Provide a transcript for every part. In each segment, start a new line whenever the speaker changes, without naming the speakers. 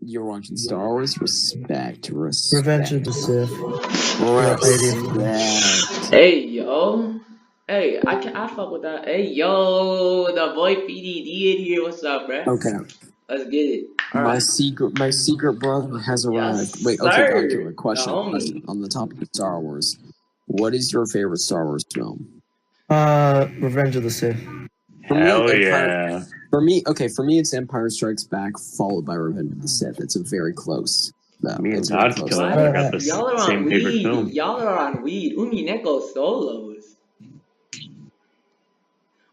You're watching Star Wars? Respect.
Revenge of the Sith.
Respect.
Hey yo. Hey, I fuck with that. Hey yo, the boy PDD in here. What's up, bruh?
Okay.
Let's get it. All
My
right.
secret brother has arrived.
Yes,
Wait, okay,
sir.
Godkiller, question
homie.
on the topic of Star Wars. What is your favorite Star Wars film?
Revenge of the Sith.
Hell yeah.
For me, it's Empire Strikes Back, followed by Revenge of the Sith. It's a very close.
Me and
it's very close.
Godkiller got the
Y'all are
same
on
favorite
weed.
film.
Y'all are on weed. Umineko solos.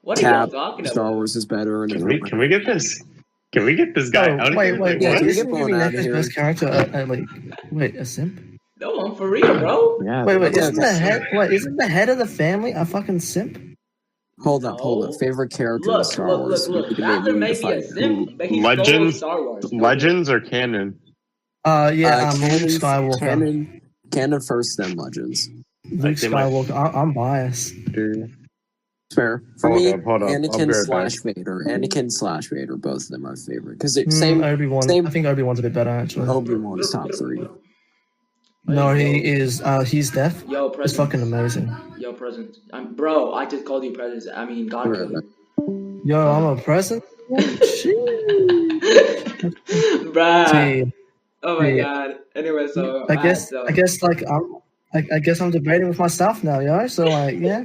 What are
Cap,
y'all talking about?
Star Wars is better. And
Can we get this? Can we get this guy out of here?
Wait.
Yeah,
Isn't
get out of here.
best character a simp?
No, I'm for real, bro.
Yeah.
Wait, isn't the head of the family a fucking simp?
Hold up. Favorite character in Star Wars?
Look. Bachelor may be a simp, but he's
Legends,
Star Wars.
Legends or canon?
Luke Skywalker.
Canon first, then Legends.
Luke Skywalker. I'm biased.
Fair. For me,
hold up.
Anakin slash Vader, both of them are favorite. Because same
Obi-Wan. I think Obi-Wan's a bit better, actually.
Obi-Wan is top 3.
No, he is. He's deaf.
Yo, President.
It's fucking amazing.
Yo, President. Bro, I just called you President. I mean, Godkiller.
Yo, I'm a president?
Bruh. Oh my god. Anyway, so
I guess I'm debating with myself now, yo. So yeah.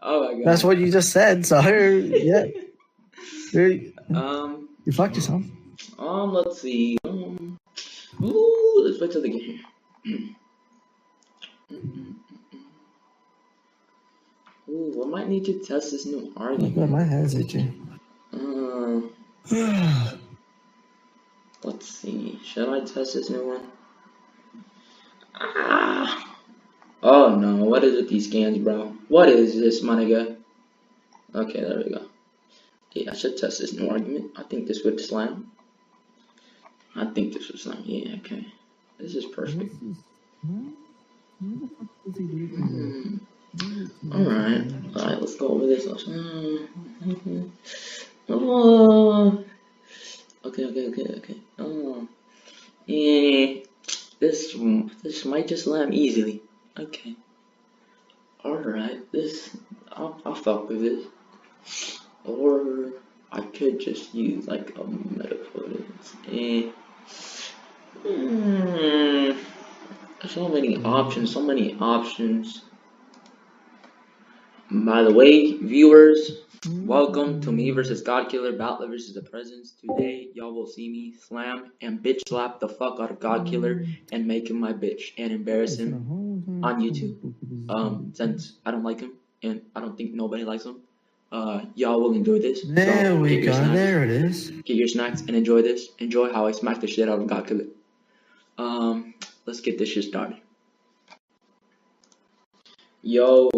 Oh my god.
That's what you just said. So yeah. You fucked yourself.
Let's see. Let's wait till they get here. Ooh, I might need to test this new argument.
God, my hand's itchy.
Let's see. Should I test this new one? Oh no, what is with these scans, bro? What is this, my nigga? Okay, there we go. Yeah, I should test this new argument. I think this would slam. Yeah, okay. This is perfect. Alright, let's go over this. Okay. Yeah, this might just slam easily. Okay. Alright, I'll fuck with this. Or I could just use like a metaphor. So many options. By the way, viewers, welcome to me versus Godkiller, Battler versus the Presence. Today, y'all will see me slam and bitch slap the fuck out of Godkiller and make him my bitch and embarrass him on YouTube. Since I don't like him and I don't think nobody likes him, y'all will enjoy this.
There we go. There it is.
Get your snacks and enjoy this. Enjoy how I smack the shit out of Godkiller. Let's get this shit started. Yo.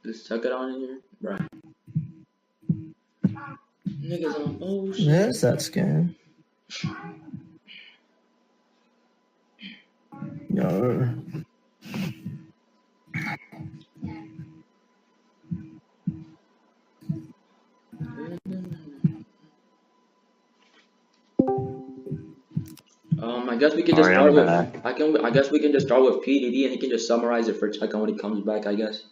Let's tuck it on in here. Right. Niggas on bullshit.
There's that scan. Yo.
I guess we can just start with. I guess we can just start with PDD, and he can just summarize it for Checka when he comes back. I guess.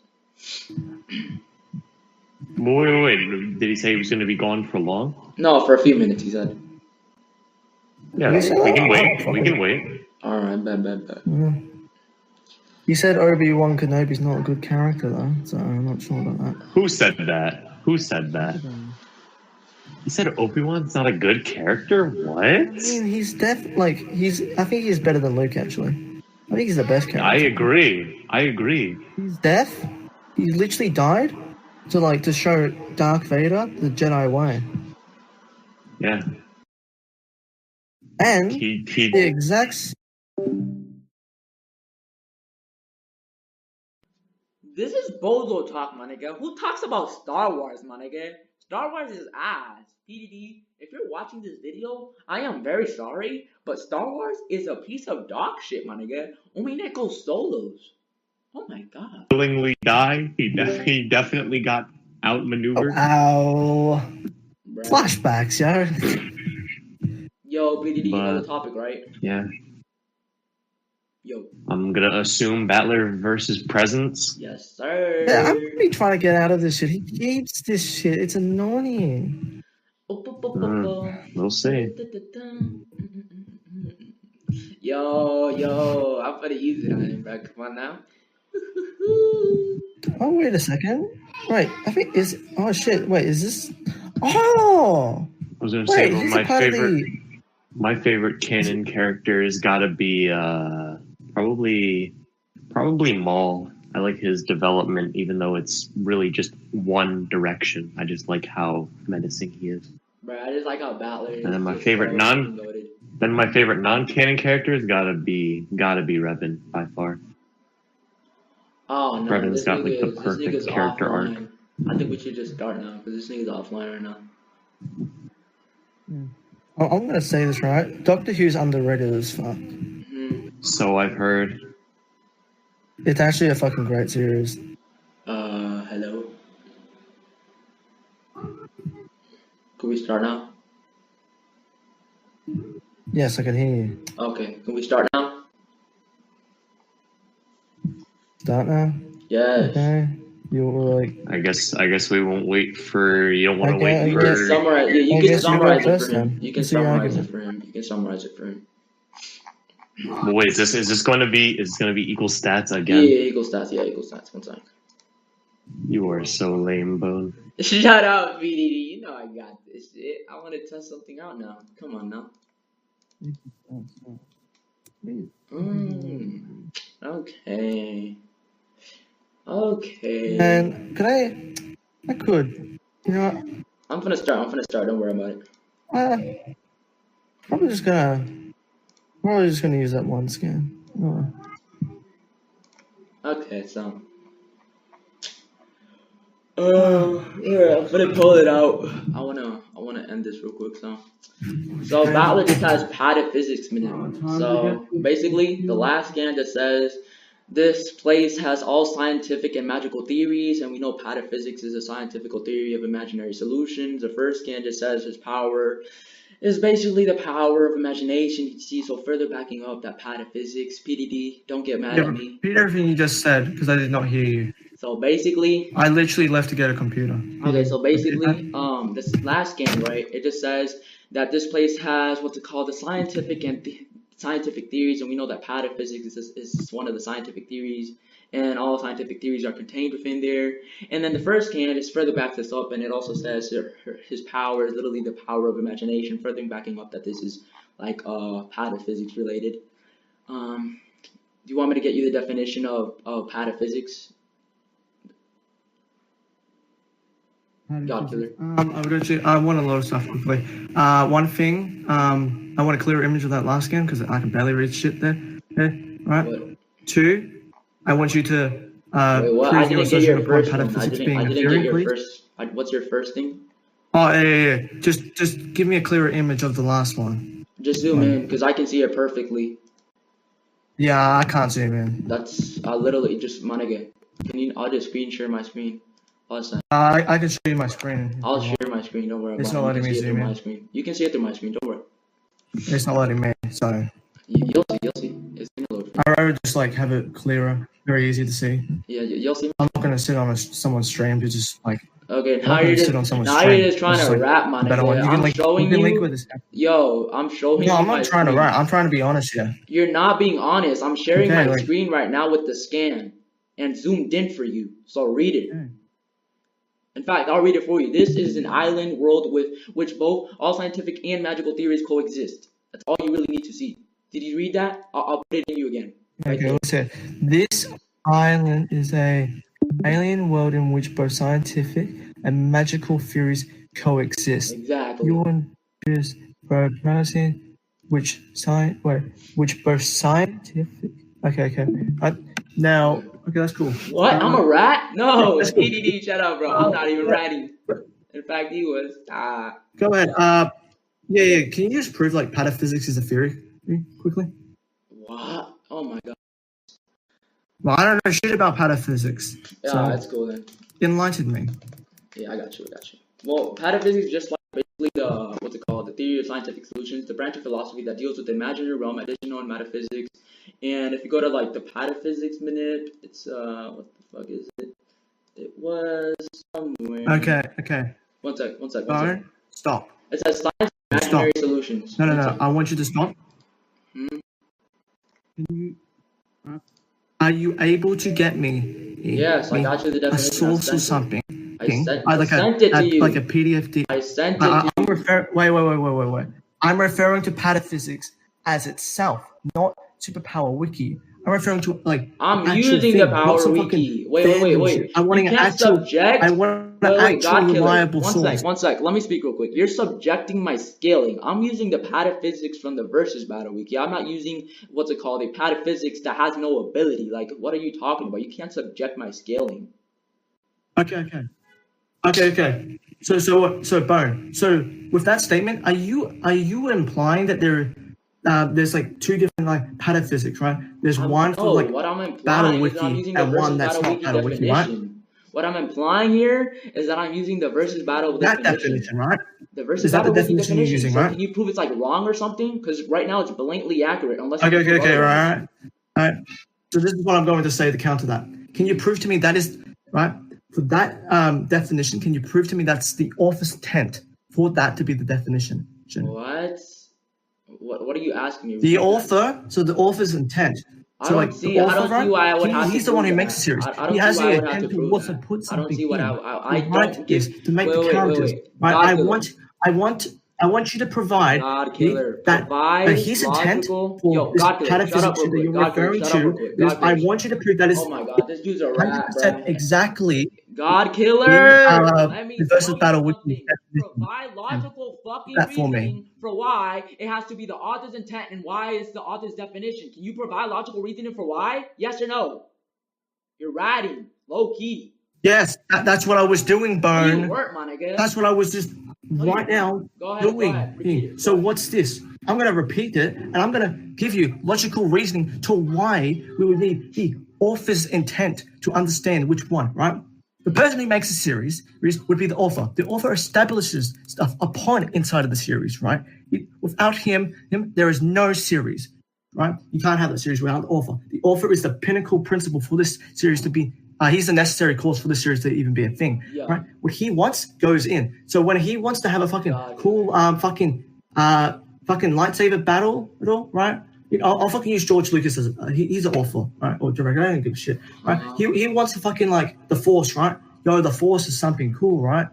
Wait. Did he say he was going to be gone for long?
No, for a few minutes, he said.
Yeah, we can wait.
Alright, bet.
He said Obi-Wan Kenobi's not a good character, though, so I'm not sure about that.
Who said that? He said Obi-Wan's not a good character? What?
I mean, he's I think he's better than Luke, actually. I think he's the best character.
I agree.
He's deaf. He literally died to show Darth Vader the Jedi way.
Yeah.
And
he
the exact.
This is Bozo talk, my nigga. Who talks about Star Wars, my nigga? Star Wars is ass. PDD, if you're watching this video, I am very sorry, but Star Wars is a piece of dog shit, my nigga. Umineko solos. Oh my god.
Willingly die. He definitely got outmaneuvered.
Ow. Flashbacks, yo.
Yo, BDD, you know the
But
topic, right?
yeah,
Yo.
I'm gonna assume Battler versus Presence.
Yes, sir.
Yeah, I'm really trying to get out of this shit. He keeps this shit. It's annoying.
We'll see.
Yo, I'm gonna use it on him, bro. Come on now.
Oh, wait a second. Wait, I think is. Oh shit! Wait, is this? Oh,
I was gonna
wait,
say, well,
he's a part of the.
my favorite canon character has got to be probably Maul. I like his development, even though it's really just one direction. I just like how menacing he is.
Bro, I just like how Battler is.
And then my
just
favorite
so
non
goated.
then my favorite non-canon character has gotta be Revan by far.
Oh no,
Revan's
this
got like the
nigga's
perfect character arc.
offline. I think we should just start now because this nigga's offline right now.
I'm gonna say this right. Doctor Who's underrated as fuck.
So I've heard.
It's actually a fucking great series.
Hello. Can we start now?
Yes, I can hear you.
Okay, can we start now?
Start now.
Yes.
Okay. You were like.
I guess we won't wait for. You don't want to
Okay,
wait
I
for.
guess-
Summarize. Yeah,
I
you can
guess you
summarize
go
it
first
for him.
then.
You can
It's your
summarize it
argument.
for him. You can summarize it for him.
Well, wait, is this going to be equal stats
Yeah,
again?
equal stats. Yeah, equal stats. One sec.
You are so lame, Bone.
Shut up, BDD. You know I got this shit. I want to test something out now. Come on now. Okay. Okay.
And could I could. You know what?
I'm gonna start. Don't worry about it.
Probably just gonna use that one scan. Oh.
Okay, so. Yeah, I'm gonna pull it out. I wanna end this real quick. So Battler just has padded physics in it. So basically, the last scan just says this place has all scientific and magical theories, and we know padded physics is a scientific theory of imaginary solutions. The first scan just says his power is basically the power of imagination. You see, so further backing up that padded physics. PDD, don't get mad at me.
Repeat everything you just said because I did not hear you.
So basically,
I literally left to get a computer.
okay, so basically, this last scan, right? It just says that this place has what's it called, the scientific and scientific theories, and we know that pattern physics is one of the scientific theories, and all scientific theories are contained within there. And then the first scan just further backs this up, and it also says his power is literally the power of imagination, further backing up that this is like pattern physics related. Do you want me to get you the definition of pattern physics? God killer.
I want a lot of stuff quickly. One thing, I want a clear image of that last scan because I can barely read shit there. Okay, right?
What?
2, I want you to
Wait, what? I
prove your
didn't get your
assertion upon
first
pattern
one. I
physics
didn't
being a
get
theory,
your
please.
first. What's your first thing?
Oh, yeah. Just give me a clearer image of the last one.
Just zoom in, because I can see it perfectly.
Yeah, I can't zoom in.
That's literally just Manage. I'll just screen share my screen. Awesome.
I can show you my screen.
I'll share my screen. Don't worry about it.
It's not letting me zoom in.
My screen. You can see it through my screen. Don't worry.
It's not letting me, so
You'll see. It's gonna load.
I would just like have it clearer, very easy to see.
Yeah, you'll see.
I'm not gonna sit on someone's stream to just like.
Okay,
I'm
now
not
you're
gonna
just
sit on someone's
now
stream.
you're just trying
It's
to
like
rap, man.
better one. You can
I'm
link.
showing
You can link
you.
with this.
Yo, I'm showing you.
No, I'm
my
not trying to
screen.
rap. I'm trying to be honest here.
You're not being honest. I'm sharing
Okay,
my
like-
screen right now with the scan and zoomed in for you. So read it.
Okay.
In fact, I'll read it for you. This is an island world with which both all scientific and magical theories coexist. That's all you really need to see. Did you read that? I'll put it in you again.
Okay, let's see. This island is a alien world in which both scientific and magical theories coexist.
Exactly.
You want just pronouncing which both scientific. Okay. Now, okay, that's cool.
What? I'm a rat? No,
That's cool.
PDD, shut up, bro. I'm not even ratting. In fact, he was.
Go ahead. Yeah. Can you just prove like pataphysics is a theory quickly?
What? Oh my god.
Well, I don't know shit about pataphysics.
Yeah,
So
that's cool then.
enlighten me.
Yeah, I got you. Well, pataphysics just like basically the what's it called? The theory of scientific solutions, the branch of philosophy that deals with the imaginary realm, additional and metaphysics. And if you go to like the pataphysics minute, it's what the fuck is it? It was somewhere.
Okay.
One sec.
Byron, stop.
It says science and imaginary solutions.
No. I want you to stop. Are you able to get me?
Yes, I got you the
A
definition.
source or something.
I sent it to you.
Like a PDF.
I sent it to you.
Wait. I'm referring to pataphysics as itself, not Superpower Wiki. I'm referring to like.
I'm using the Power Wiki. Wait.
I want an actual.
Subject.
I want an actual reliable source.
One sec. Let me speak real quick. You're subjecting my scaling. I'm using the pataphysics from the Versus Battle Wiki. I'm not using what's it called, a pataphysics that has no ability. Like, what are you talking about? You can't subject my scaling.
Okay. So Bone. So with that statement, are you implying that there's like two different like pataphysics, right? There's one for like
what I'm
Battle
implying is that I'm
Wiki
using the
and one
Versus
that's
Battle
not
Wiki
Battle Wiki, right?
definition. What I'm implying here is that I'm using the Versus Battle
That definition, right?
The Versus
Is that the
Battle Wiki
definition you're using,
So
right?
can you prove it's like wrong or something? Because right now it's blatantly accurate. Unless
Okay, right. So this is what I'm going to say to counter that. Can you prove to me that is right? For that definition, can you prove to me that's the author's intent for that to be the definition?
What are you asking me?
The author, so the author's intent. So
I don't see why I would have to.
He's the one who makes the series. He has the intent to also put something.
I don't see what I
don't give to make the characters. Right? I want you to provide that his intent for this pataphysics that you're referring to is I want you to prove that is 100% exactly
God Killer.
The Versus Battle Wiki
provide logical fucking reasoning for why it has to be the author's intent and why it's the author's definition. Can you provide logical reasoning for why? Yes or no? You're ratting, low key.
Yes, that's what I was doing, Bone.
Nigga.
That's what I was just right now doing. So what's this? I'm going to repeat it, and I'm going to give you logical reasoning to why we would need the author's intent to understand which one, right? The person who makes a series would be the author. The author establishes stuff upon inside of the series, right? Without him, there is no series, right? You can't have that series without the author. The author is the pinnacle principle for this series to be. He's the necessary cause for the series to even be a thing, right? What he wants goes in. So when he wants to have a fucking cool, fucking lightsaber battle at all, right? I'll fucking use George Lucas as he's an author, right? Or director, I don't give a shit, right? He wants to fucking like the Force, right? The Force is something cool, right?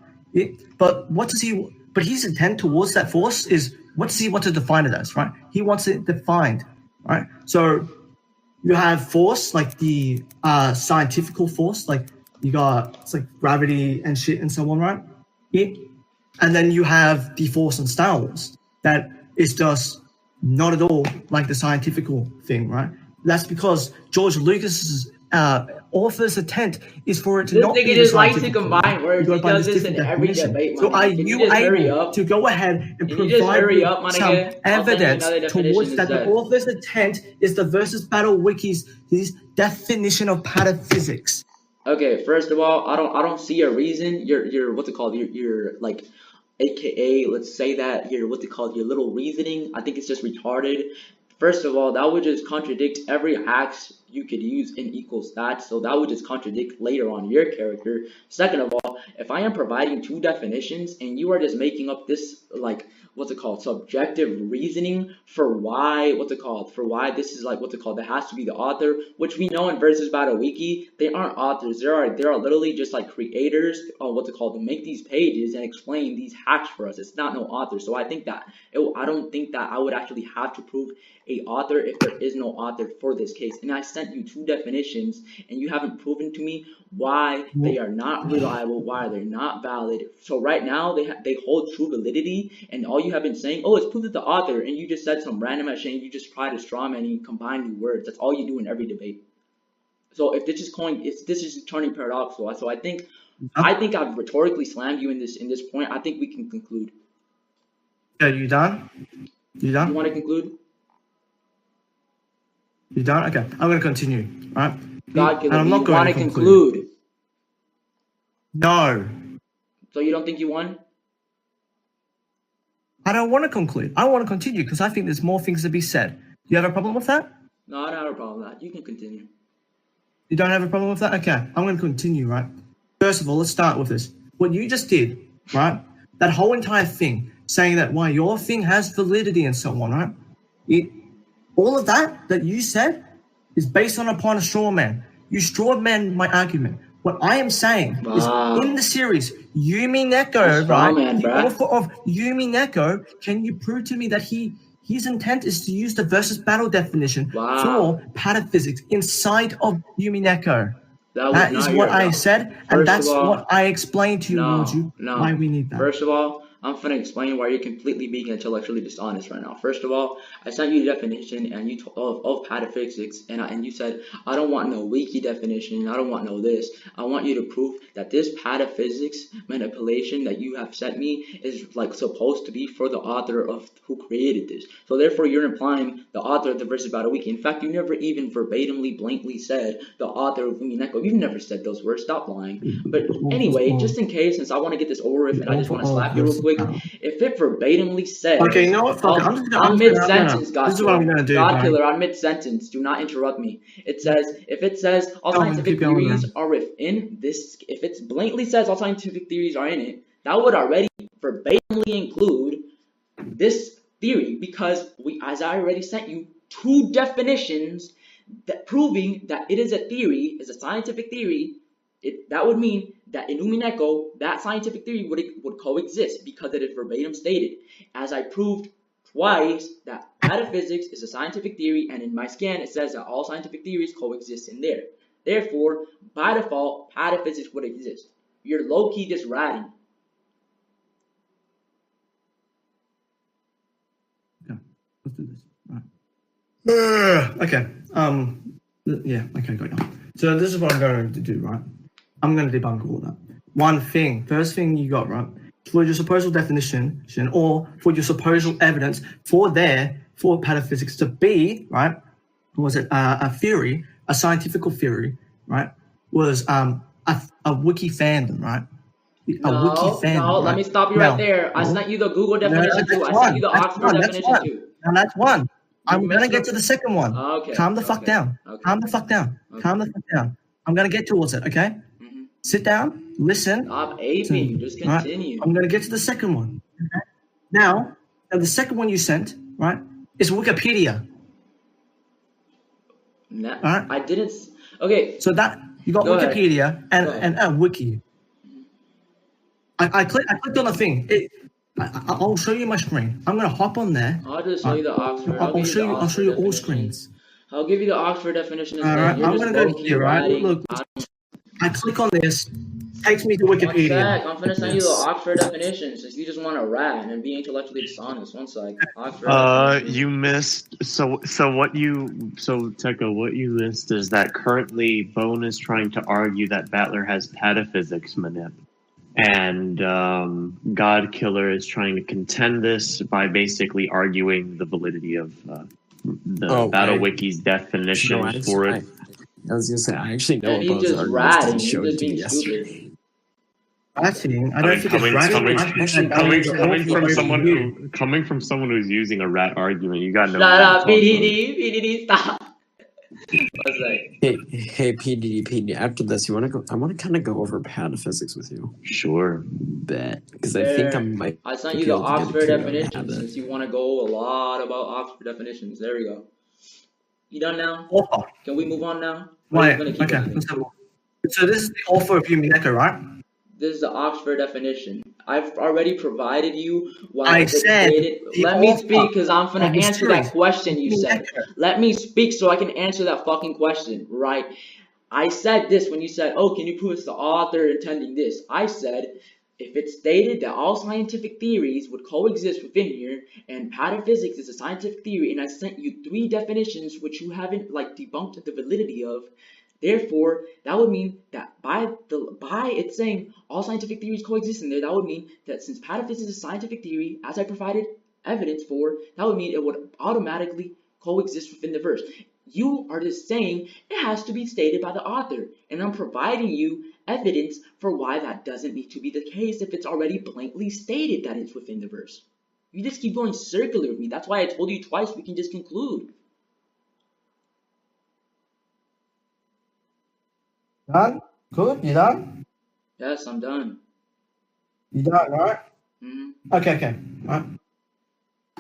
But what does he? But his intent towards that Force is what does he want to define it as, right? He wants it defined, right? So you have Force, like the scientifical Force, like you got it's like gravity and shit and so on, right? And then you have the Force in Star Wars that is just not at all like the scientifical thing, right? That's because George Lucas's author's intent is for it to not be the scientific.
This nigga just likes to combine words. He does this in every debate.
So are you able to go ahead and provide some evidence towards that the author's intent is the Versus Battle Wiki's his definition of pataphysics?
Okay, first of all, I don't see a reason. You're what's it called? You're like, AKA, let's say that your your little reasoning. I think it's just retarded. First of all, that would just contradict every axe you could use in equal stats, so that would just contradict later on your character. Second of all, if I am providing two definitions and you are just making up this like subjective reasoning for why this is like that has to be the author, which we know in Versus Battle Wiki they aren't authors. They are literally just like creators to make these pages and explain these hacks for us. It's not no author. So I think that I don't think that I would actually have to prove a author if there is no author for this case. And I sent you two definitions and you haven't proven to me why they are not reliable, why they're not valid. So right now they hold true validity, and all you have been saying, oh, it's proved that the author, and you just said some random ass shit, and you just try to straw man and combine new words. That's all you do in every debate. So if this is turning paradoxical, so I think I've rhetorically slammed you in this point. I think we can conclude.
Are you done? You done?
You want to conclude?
You done? Okay, I'm going to continue. All right.
God, and I'm not going to conclude.
No.
So you don't think you won?
I don't want to conclude. I want to continue because I think there's more things to be said. Do you have a problem with that?
No, I don't have a problem with that. You can continue.
You don't have a problem with that? Okay, I'm going to continue, right? First of all, let's start with this. What you just did, right? That whole entire thing, saying that why your thing has validity and so on, right? All of that you said is based upon a straw man. You straw man my argument. What I am saying is in the series, Yumi Neko, right? The author of Yumi Neko, can you prove to me that his intent is to use the versus battle definition for pataphysics inside of Yumi Neko? That is what I said, and that's what I explained to you, why we need that.
First of all, I'm finna explain why you're completely being intellectually dishonest right now. First of all, I sent you the definition and of pataphysics, and you said, I don't want no wiki definition, I don't want no this. I want you to prove that this pataphysics manipulation that you have sent me is like supposed to be for the author of who created this. So therefore, you're implying the author of the versus battle wiki. In fact, you never even verbatimly, blankly said the author of Umineko. You've never said those words. Stop lying. But anyway, just in case, since I want to get this over with, and I just want to slap you real quick. If it verbatimly says,
okay, you know what?
I'm mid-sentence, God.
This is what I'm gonna do.
God killer, I'm mid-sentence. Do not interrupt me. It says, if it says all scientific theories are within this, if it blatantly says all scientific theories are in it, that would already verbatimly include this theory, because as I already sent you 2 definitions that proving that it is a theory, is a scientific theory. That would mean that in Umineko, that scientific theory would coexist because it is verbatim stated. As I proved twice that pataphysics is a scientific theory, and in my scan it says that all scientific theories coexist in there. Therefore, by default, pataphysics would exist. You're low-key just ratting.
Okay, let's do this. Right. Okay. Yeah. Okay. Got it. So this is what I'm going to do, right? I'm going to debunk all that. First thing you got, right? For your supposed definition or for your supposed evidence for pataphysics to be, right? Was it a theory, a scientific theory, right? Was a wiki fandom, right? Wiki fandom.
No, let me stop you right there. I sent you the Google definition too. I sent you the Oxford definition too.
And that's one. I'm going to get to the second one.
Okay.
Calm the fuck down.
Okay.
Calm the fuck down.
Okay.
Calm the fuck down. I'm going to get towards it, okay? Sit down, listen.
Stop aping, just continue.
Right? I'm going to get to the second one. Okay? Now, the second one you sent, right, is Wikipedia.
Right? I didn't. Okay.
So that you got Wikipedia and Wiki. I clicked on the thing. I'll show you my screen. I'm going to hop on there.
I'll just show you the Oxford.
I'll show you all screens.
I'll give you the Oxford definition.
All right, I'm going to go here, right? Look, I click on this, takes me to Wikipedia.
I'm going to send you the Oxford definition since you just want to rat and be intellectually dishonest. One sec. Oxford
you missed. So Tekka, what you missed is that currently Bone is trying to argue that Battler has pataphysics manip. And God Killer is trying to contend this by basically arguing the validity of the Battle Wiki's definition for it.
I was gonna say I actually know
about
those arguments. Showed it to me
yesterday.
Ratting? I don't think it's ratting.
Coming from someone who's using a rat argument, you got no.
Shut up, PDD, stop. What's that?
Hey, PDD. After this, you want to go? I want to kind of go over pataphysics with you.
Sure.
Bet, because I think I might.
I sent you the Oxford definition since you want to go a lot about Oxford definitions. There we go. You done now? Can we move on now?
Right. Okay. Let's have a look. So this is the author of Yumineko, right?
This is the Oxford definition. I've already provided you
why I said.
Let me speak because I'm going to answer that question you said. Let me speak so I can answer that fucking question, right? I said this when you said, oh, can you prove it's the author intending this? I said, if it's stated that all scientific theories would coexist within here, and pataphysics is a scientific theory, and I sent you 3 definitions which you haven't debunked the validity of, therefore, that would mean that by it saying all scientific theories coexist in there, that would mean that since pataphysics is a scientific theory, as I provided evidence for, that would mean it would automatically coexist within the verse. You are just saying it has to be stated by the author, and I'm providing you evidence for why that doesn't need to be the case if it's already blankly stated that it's within the verse. You just keep going circular with me. That's why I told you twice we can just conclude.
Done? Good? You done?
Yes, I'm done.
You done, right?
Mm-hmm.
Okay, right.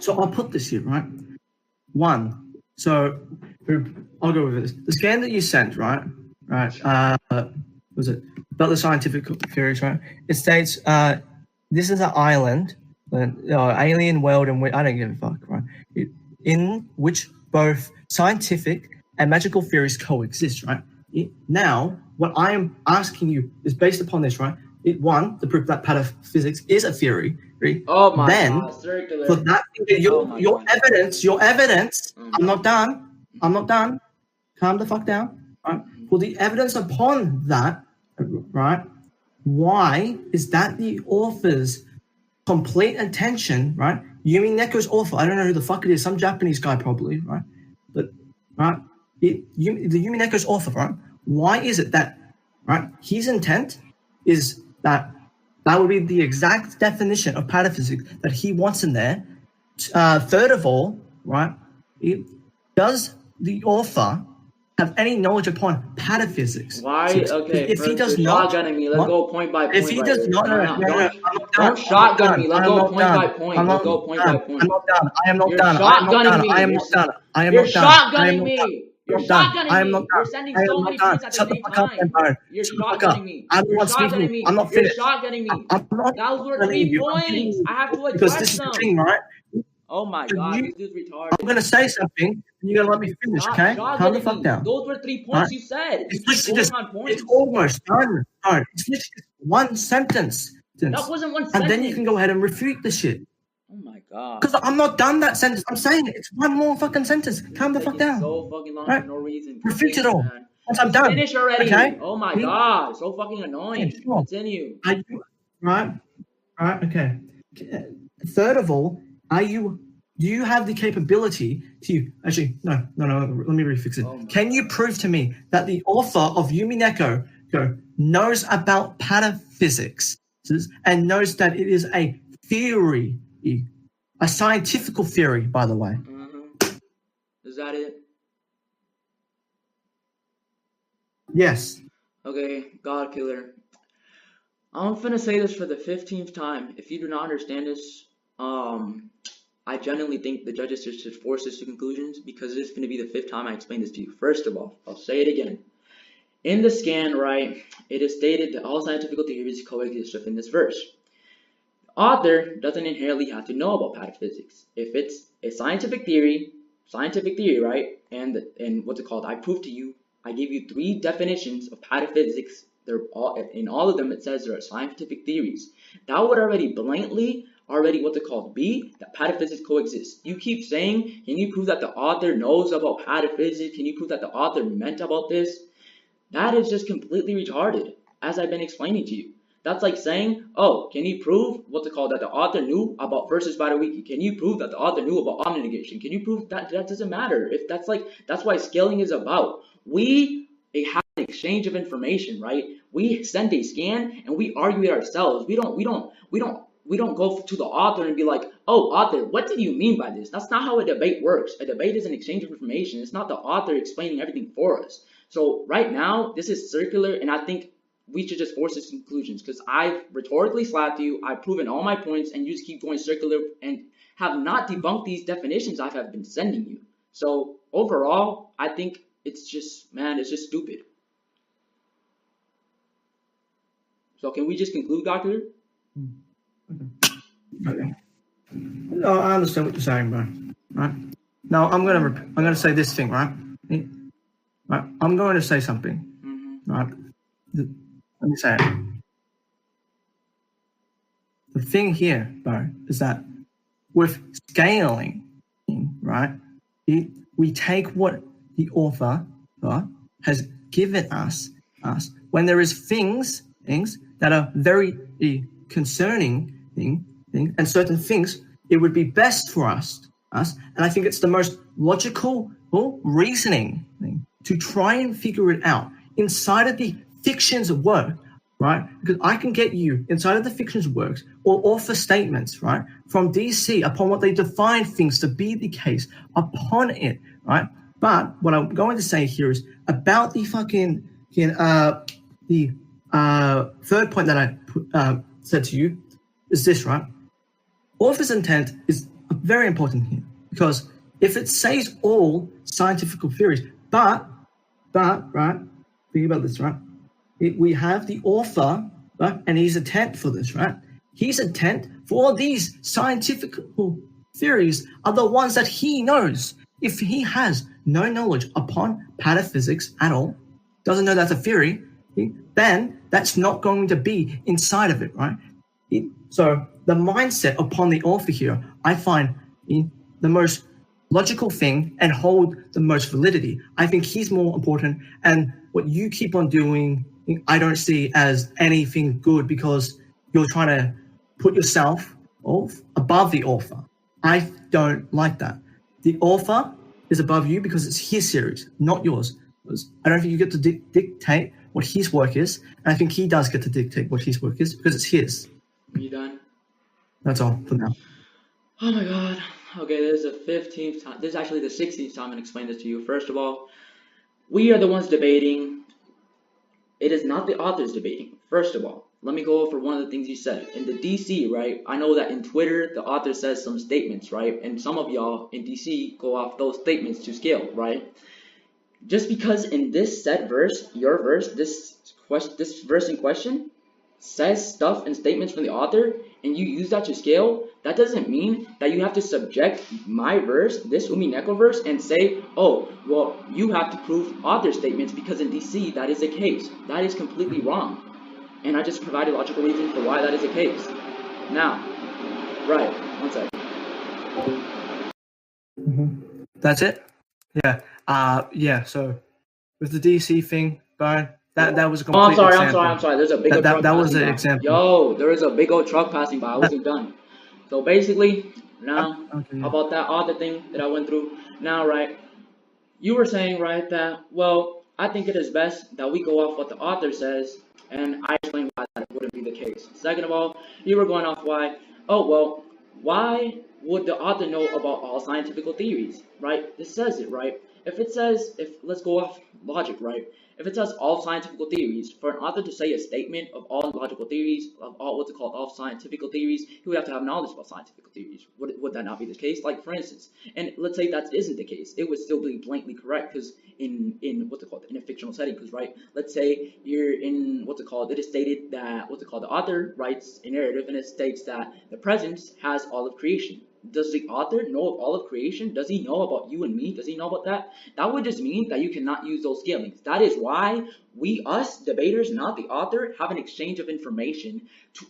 So I'll put this here, right? 1. So I'll go with this. The scan that you sent, right? Was it about the scientific theories, right? It states this is an island, alien world, and I don't give a fuck, right? In which both scientific and magical theories coexist, right? Now, what I am asking you is based upon this, right? 1, to prove that pataphysics is a theory. Right?
Oh my
then,
God, circular.
For that, your evidence. I'm not done. Calm the fuck down. Right? For the evidence upon that, right? Why is that the author's complete intention, right? Yumi Neko's author. I don't know who the fuck it is. Some Japanese guy probably, right? But right, the Yumi Neko's author, right? Why is it that, right? His intent is that would be the exact definition of pataphysics that he wants in there. Third of all, right? Does the author have any knowledge upon pataphysics?
Why? Okay,
if he does
you're
not,
shotgunning me. Let's go point by point.
If he does not,
don't shotgun me. Let's go point by point. Let's go point by point.
I'm not done. I am not done.
You're shotgunning me.
I am not done. I am
You're
not done.
shotgunning me. You're shotgunning me. You're sending so many things at the same time. You're shotgunning me. You're shotgunning me.
I'm not finished.
You're shotgunning me.
I'm not.
Those were 3 points. I have to address
because this is the thing, right?
Oh my God, this dude's retarded.
I'm gonna say something, and you're gonna let me finish, okay? Calm the fuck down.
Those were 3 points you said.
It's almost done. It's literally 1 sentence.
That wasn't 1 sentence.
And then you can go ahead and refute the shit.
Oh my God.
Because I'm not done that sentence. I'm saying it. It's 1 more fucking sentence. Calm the fuck down.
So fucking long for no reason.
Refute it all. Once I'm done.
Finish already.
Okay?
Oh my God. So fucking annoying. Continue.
Right? Okay. Third of all, do you have the capability to actually no, let me refix it. Can you prove to me that the author of Yumi Neko knows about pataphysics and knows that it is a theory, a scientific theory, by the way?
Is that it?
Yes.
Okay, God killer. I'm finna say this for the 15th time. If you do not understand this, I genuinely think the judges should force this to conclusions because this is going to be the 5th time I explain this to you. First of all, I'll say it again. In the scan, right, it is stated that all scientific theories coexist within this verse. The author doesn't inherently have to know about pataphysics. If it's a scientific theory, right, and what's it called? I proved to you, I gave you 3 definitions of pataphysics. They're all, in all of them, it says there are scientific theories. That would already blatantly what's it called? B, that pataphysics coexist. You keep saying, can you prove that the author knows about pataphysics? Can you prove that the author meant about this? That is just completely retarded, as I've been explaining to you. That's like saying, oh, can you prove what's it called? That the author knew about versus by the wiki? Can you prove that the author knew about omni-negation? Can you prove that? That doesn't matter. If that's why scaling is about. We have an exchange of information, right? We send a scan and we argue it ourselves. We don't go to the author and be like, oh, author, what did you mean by this? That's not how a debate works. A debate is an exchange of information. It's not the author explaining everything for us. So right now, this is circular, and I think we should just force its conclusions because I've rhetorically slapped you, I've proven all my points, and you just keep going circular and have not debunked these definitions I have been sending you. So overall, I think it's just, man, it's just stupid. So can we just conclude, Doctor?
Okay. No, I understand what you're saying, bro. Right? Now I'm gonna say this thing, right? Right? I'm going to say something. Right? Let me say it. The thing here, though, is that with scaling, right? We take what the author has given us when there is things that are very concerning and certain things, it would be best for us, and I think it's the most logical reasoning to try and figure it out inside of the fiction's work right? Because I can get you inside of the fiction's works or author statements, right, from DC upon what they define things to be the case upon it, right? But what I'm going to say here is about the fucking the third point that I said to you is this, right? Author's intent is very important here because if it says all scientific theories, but right, think about this, right? We have the author, right, and his intent for this, right? His intent for all these scientific theories are the ones that he knows. If he has no knowledge upon pataphysics at all, doesn't know that's a theory, then that's not going to be inside of it, right? So the mindset upon the author here, I find the most logical thing and hold the most validity. I think he's more important, and what you keep on doing, I don't see as anything good because you're trying to put yourself above the author. I don't like that. The author is above you because it's his series, not yours. I don't think you get to dictate what his work is, and I think he does get to dictate what his work is because it's his.
Are you done?
That's all for now.
Oh my god. Okay, this is the 15th time. This is actually the 16th time I'm going to explain this to you. First of all, we are the ones debating. It is not the authors debating. First of all, let me go over one of the things you said. In the DC, right, I know that in Twitter, the author says some statements, right? And some of y'all in DC go off those statements to scale, right? Just because in this said verse, your verse, this verse in question, says stuff and statements from the author, and you use that to scale, that doesn't mean that you have to subject my verse, this Umi Neko verse, and say, oh, well, you have to prove author statements because in DC that is the case. That is completely wrong. And I just provided logical reason for why that is the case. Now, right, one second.
That's it? Yeah. Yeah, so with the DC thing, Brian, that was a complete example.
I'm sorry. There's a big old truck
that was
passing
an
by.
example.
Yo, there is a big old truck passing by. I wasn't done. So basically, now,
Okay, yeah.
about that author thing that I went through. Now, right, you were saying, right, that, well, I think it is best that we go off what the author says, and I explained why that wouldn't be the case. Second of all, you were going off why, oh, well, why would the author know about all scientific theories, right? It says it, right? Let's go off logic, right? If it says all scientific theories, for an author to say a statement of all logical theories, of all all scientific theories, he would have to have knowledge about scientific theories. Would that not be the case? Like, for instance, and let's say that isn't the case, it would still be blatantly correct because in a fictional setting, because, right, let's say you're in, it is stated that, the author writes a narrative and it states that the presence has all of creation. Does the author know of all of creation? Does he know about you and me? Does he know about that? That would just mean that you cannot use those scalings. That is why us debaters, not the author, have an exchange of information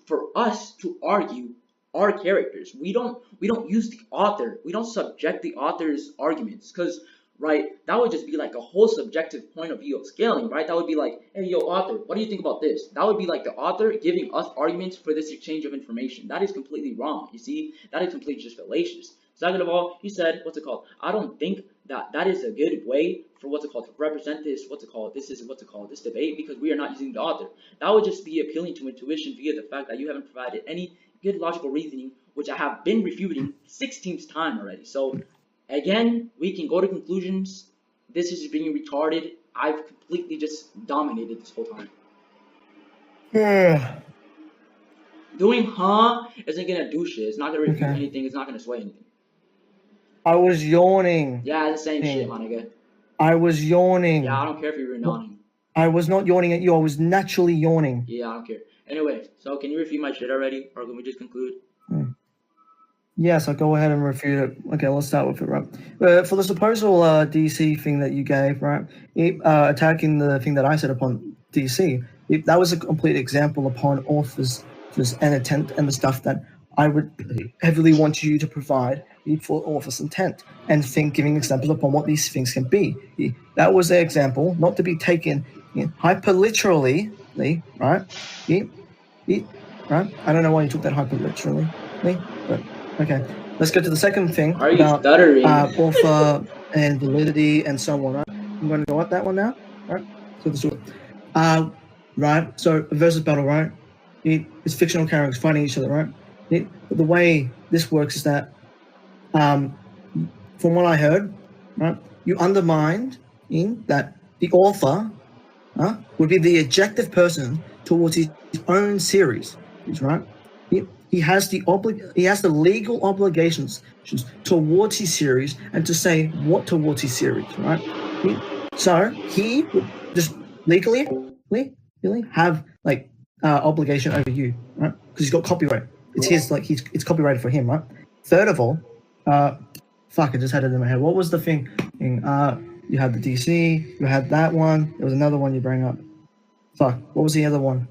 for us to argue our characters. We don't use the author. We don't subject the author's arguments because, right, that would just be like a whole subjective point of view of scaling, right? That would be like, hey, yo, author, what do you think about this? That would be like the author giving us arguments for this exchange of information. That is completely wrong, you see? That is completely just fallacious. Second of all, he said, I don't think that is a good way for to represent this, this debate, because we are not using the author. That would just be appealing to intuition via the fact that you haven't provided any good logical reasoning, which I have been refuting 16th time already. So, again, we can go to conclusions. This is being retarded. I've completely just dominated this whole time.
Yeah.
Doing isn't gonna do shit. It's not gonna refute anything. It's not gonna sway anything.
I was yawning.
Yeah, it's the same shit, my nigga.
I was yawning.
Yeah, I don't care if you were yawning.
I was not yawning at you. I was naturally yawning.
Yeah, I don't care. Anyway, so can you refute my shit already, or can we just conclude?
Yes, I'll go ahead and refute it. Okay, let's start with it, right? For the supposal DC thing that you gave, right? Attacking the thing that I said upon DC, that was a complete example upon authors and intent and the stuff that I would heavily want you to provide for author's intent and giving examples upon what these things can be. That was the example, not to be taken hyper literally, right? Right? I don't know why you took that hyper literally, but okay. Let's go to the second thing.
Are you stuttering?
Author and validity and so on. Right? I'm going to go at that one now. Right? So this one. right? So a versus battle, right? It's fictional characters fighting each other, right? But the way this works is that, from what I heard, right, you undermined in that the author would be the objective person towards his own series, right? He has the legal obligations towards his series and to say what towards his series, right? So he would just legally have like obligation over you, right? Because he's got copyright. It's his, like it's copyrighted for him, right? Third of all, fuck, I just had it in my head. What was the thing? You had the DC, you had that one. There was another one you bring up. Fuck, what was the other one?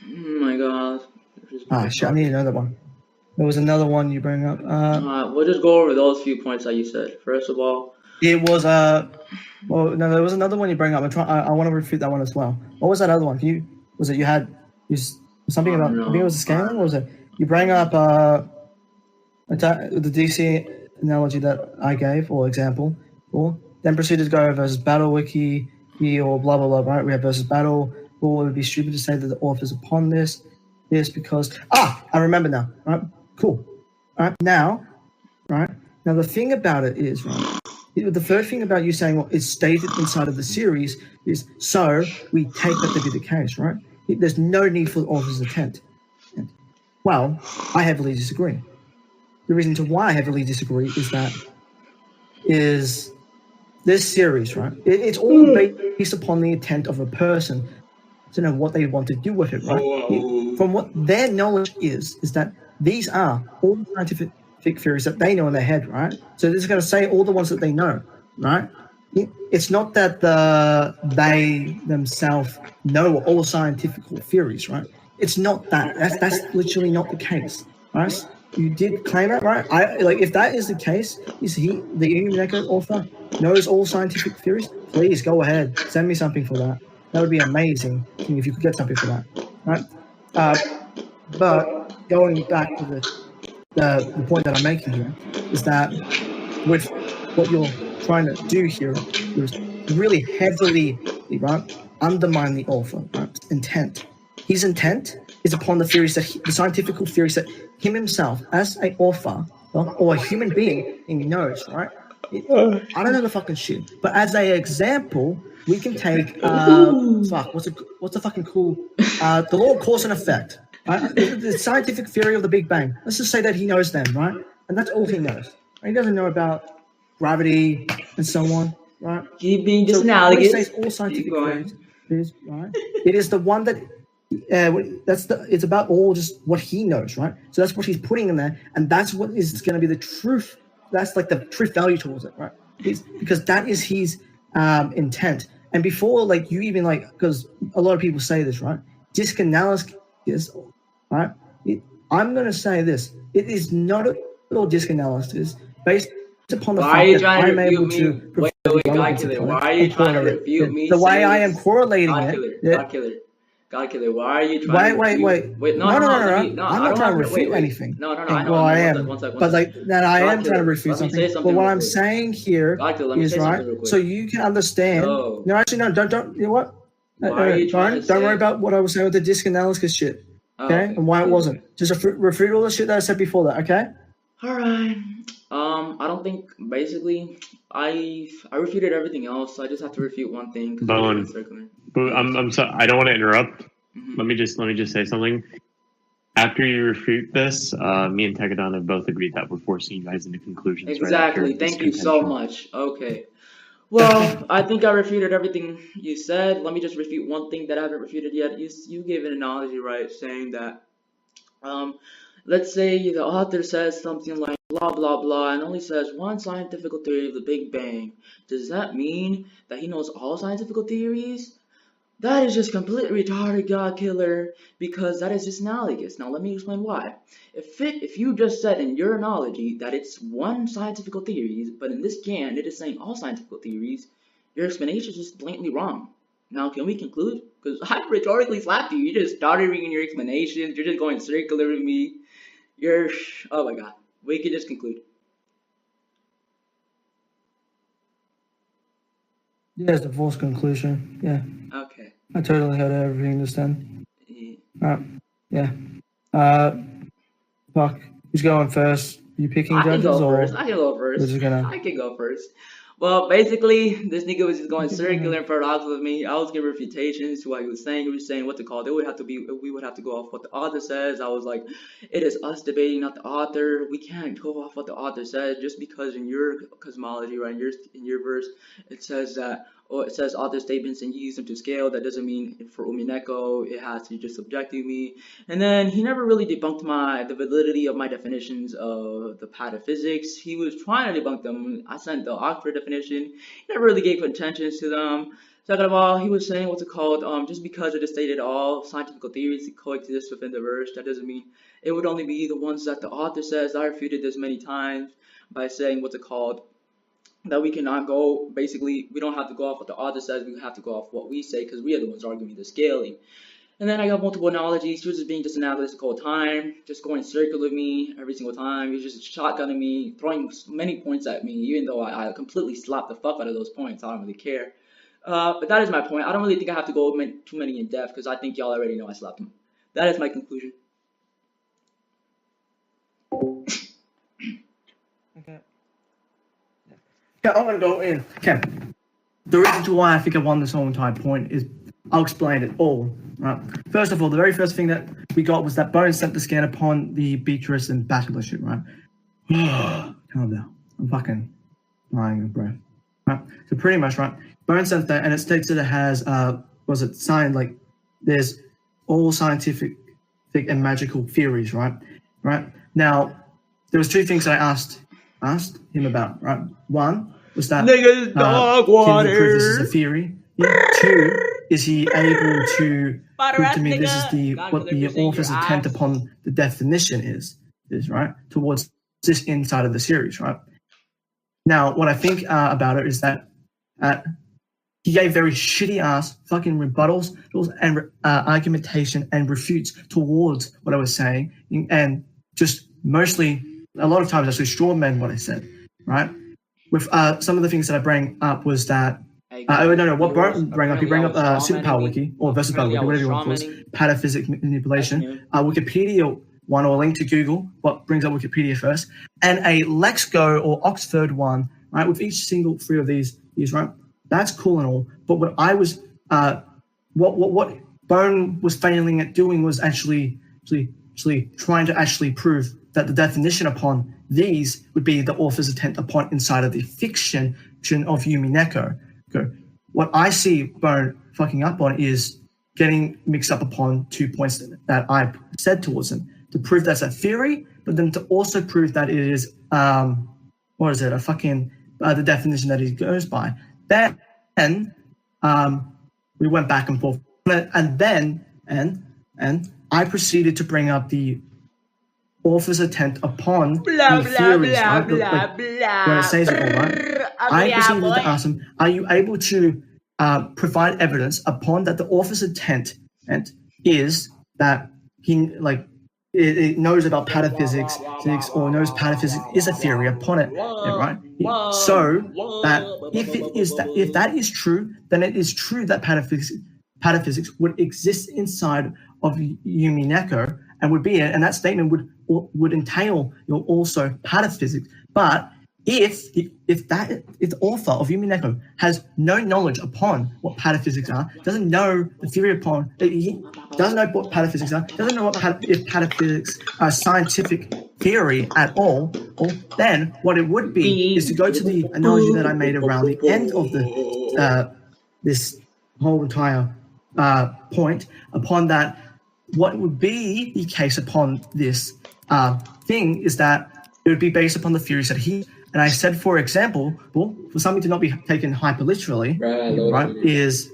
Oh my god.
Shit, I need another one. There was another one you bring up.
We'll just go over those few points that you said. First of all,
it was well, no, there was another one you bring up. I want to refute that one as well. What was that other one? You had something about? I think it was a scaling. What was it? You bring up the DC analogy that I gave or example, or then proceeded to go versus battle wiki or blah blah blah. Right? We have versus battle. Or it would be stupid to say that the author's upon this because I remember now. Right? Cool. Right now, the thing about it is, right, the first thing about you saying what is stated inside of the series is so we take that to be the case, right? There's no need for the author's intent. Well, I heavily disagree. The reason to why I heavily disagree is this series, right? It's all based upon the intent of a person to know what they want to do with it, right? From what their knowledge is that these are all the scientific theories that they know in their head, right? So this is going to say all the ones that they know, right? It's not that they themselves know all scientific theories, right? It's not that. That's literally not the case, right? You did claim it, right? If that is the case, is the Umineko author knows all scientific theories? Please go ahead, send me something for that. That would be amazing if you could get something for that, right? But going back to the point that I'm making here is that with what you're trying to do here is really heavily, right, undermine the author, right? Intent. His intent is upon the theories the scientific theories that him himself, as an author or a human being, he knows, right? I don't know the fucking shit, but as an example, we can take what's the fucking cool the law of cause and effect, right? The scientific theory of the Big Bang. Let's just say that he knows them, right? And that's all he knows. He doesn't know about gravity and so on, right?
Keep being just analogous.
He says all scientific theories, right? It is the one that it's about all just what he knows, right? So that's what he's putting in there, and that's what is going to be the truth. That's like the truth value towards it, right? Because that is his intent. And before, like, you even, like, because a lot of people say this, right? Disc analysis, right? I'm going to say this. It is not at all disc analysis based upon the fact that I'm able to...
Wait, why are you trying to refute me?
The way I am correlating it...
Godkiller, why are you trying to refute?
Wait, no. I'm not trying to refute anything.
No, I know.
Well, I am. But like that, I am
Godkiller,
trying to refute something. But what I'm saying here is right, so you can understand. No, actually, no. Don't. You know what? Don't worry about what I was saying with the disc analysis shit. Okay, and why it wasn't. Just refute all the shit that I said before that. Okay.
All right. I don't think basically I refuted everything else. I just have to refute one thing.
Bone. I'm sorry. I don't want to interrupt. Mm-hmm. Let me just say something. After you refute this, me and Tekadon have both agreed that we're forcing you guys into conclusions.
Exactly.
Right.
Thank you so much. Okay. Well, I think I refuted everything you said. Let me just refute one thing that I haven't refuted yet. You gave an analogy, right, saying that let's say the author says something like blah blah blah and only says one scientific theory of the Big Bang. Does that mean that he knows all scientific theories? That is just completely retarded, Godkiller, because that is just analogous. Now let me explain why. If you just said in your analogy that it's one scientific theory, but in this can it is saying all scientific theories, your explanation is just blatantly wrong. Now can we conclude? Because I rhetorically slapped you. You just started reading your explanations. You're just going circular with me. Oh my god. We can just conclude.
Yeah, it's the false conclusion. Yeah.
Okay.
I totally heard everything just then. Yeah. Fuck. Who's going first? You picking judges or?
I can go first.
We're just gonna...
I can go first. Well, basically, this nigga was just going circular and paradox with me. I was giving refutations to what he was saying. He was saying what to call. We would have to go off what the author says. I was like, it is us debating, not the author. We can't go off what the author says just because in your cosmology, right, in your verse, it says that. Or it says author statements and you use them to scale. That doesn't mean for Umineko it has to just subjective me. And then he never really debunked the validity of my definitions of the pataphysics. He was trying to debunk them. I sent the Oxford definition. He never really gave attention to them. Second of all, he was saying what's it called? Just because it is stated all scientific theories coexist within the verse, that doesn't mean it would only be the ones that the author says. I refuted this many times by saying what's it called? That we cannot go, basically, we don't have to go off what the author says, we have to go off what we say, because we are the ones arguing the scaling. And then I got multiple analogies. He was just being just analytical the whole time, just going circle with me every single time. He was just shotgunning me, throwing many points at me, even though I completely slapped the fuck out of those points. I don't really care. But that is my point. I don't really think I have to go too many in depth, because I think y'all already know I slapped him. That is my conclusion.
Okay. Yeah, I'm gonna go in. Okay. The reason why I think I won this whole entire point is I'll explain it all. Right. First of all, the very first thing that we got was that Bone sent the scan upon the Beatrice and Bachelor ship, right? Calm down. I'm fucking lying of breath. Right. So pretty much, right, Bone sent that and it states that it has was it signed like there's all scientific and magical theories, right? Right? Now there was two things I asked him about, right? One was that
niggas dog water.
Can he prove this is a theory? Yeah. Two, is he able to prove to me this is what the author's intent upon the definition is right towards this inside of the series, right? Now, what I think about it is that he gave very shitty ass fucking rebuttals and argumentation and refutes towards what I was saying, and just mostly a lot of times actually straw men what I said, right? With some of the things that I bring up was that what Bart bring up? He bring up Superpower Wiki or VersaPower Wiki, whatever you want to call it, pataphysic manipulation, Wikipedia one or link to Google, what brings up Wikipedia first, and a Lexgo or Oxford one, right? With each single three of these, right? That's cool and all, but what I was, what Bone was failing at doing was actually trying to actually prove that the definition upon these would be the author's intent upon inside of the fiction of Yumi Neko. What I see Bone fucking up on is getting mixed up upon 2 points that I said towards him, to prove that's a theory, but then to also prove that it is, the definition that he goes by. Then we went back and forth, and then I proceeded to bring up the author's intent upon the theories, right? When it says it all, right? I proceeded to ask him, are you able to provide evidence upon that the author's intent is that he it knows about pataphysics or knows pataphysics is a theory upon it, right? So that if that is true, then it is true that pataphysics would exist inside of Yumi Neko and would be it, and that statement would entail also pataphysics. But if the author of Yumi Neko has no knowledge upon what pataphysics are, doesn't know the theory upon, he doesn't know what pataphysics are, doesn't know if pataphysics are scientific theory at all, then what it would be is to go to the analogy that I made around the end of this whole entire point upon that. What would be the case upon this thing is that it would be based upon the theories that he, and I said, for example, for something to not be taken hyper literally, right, is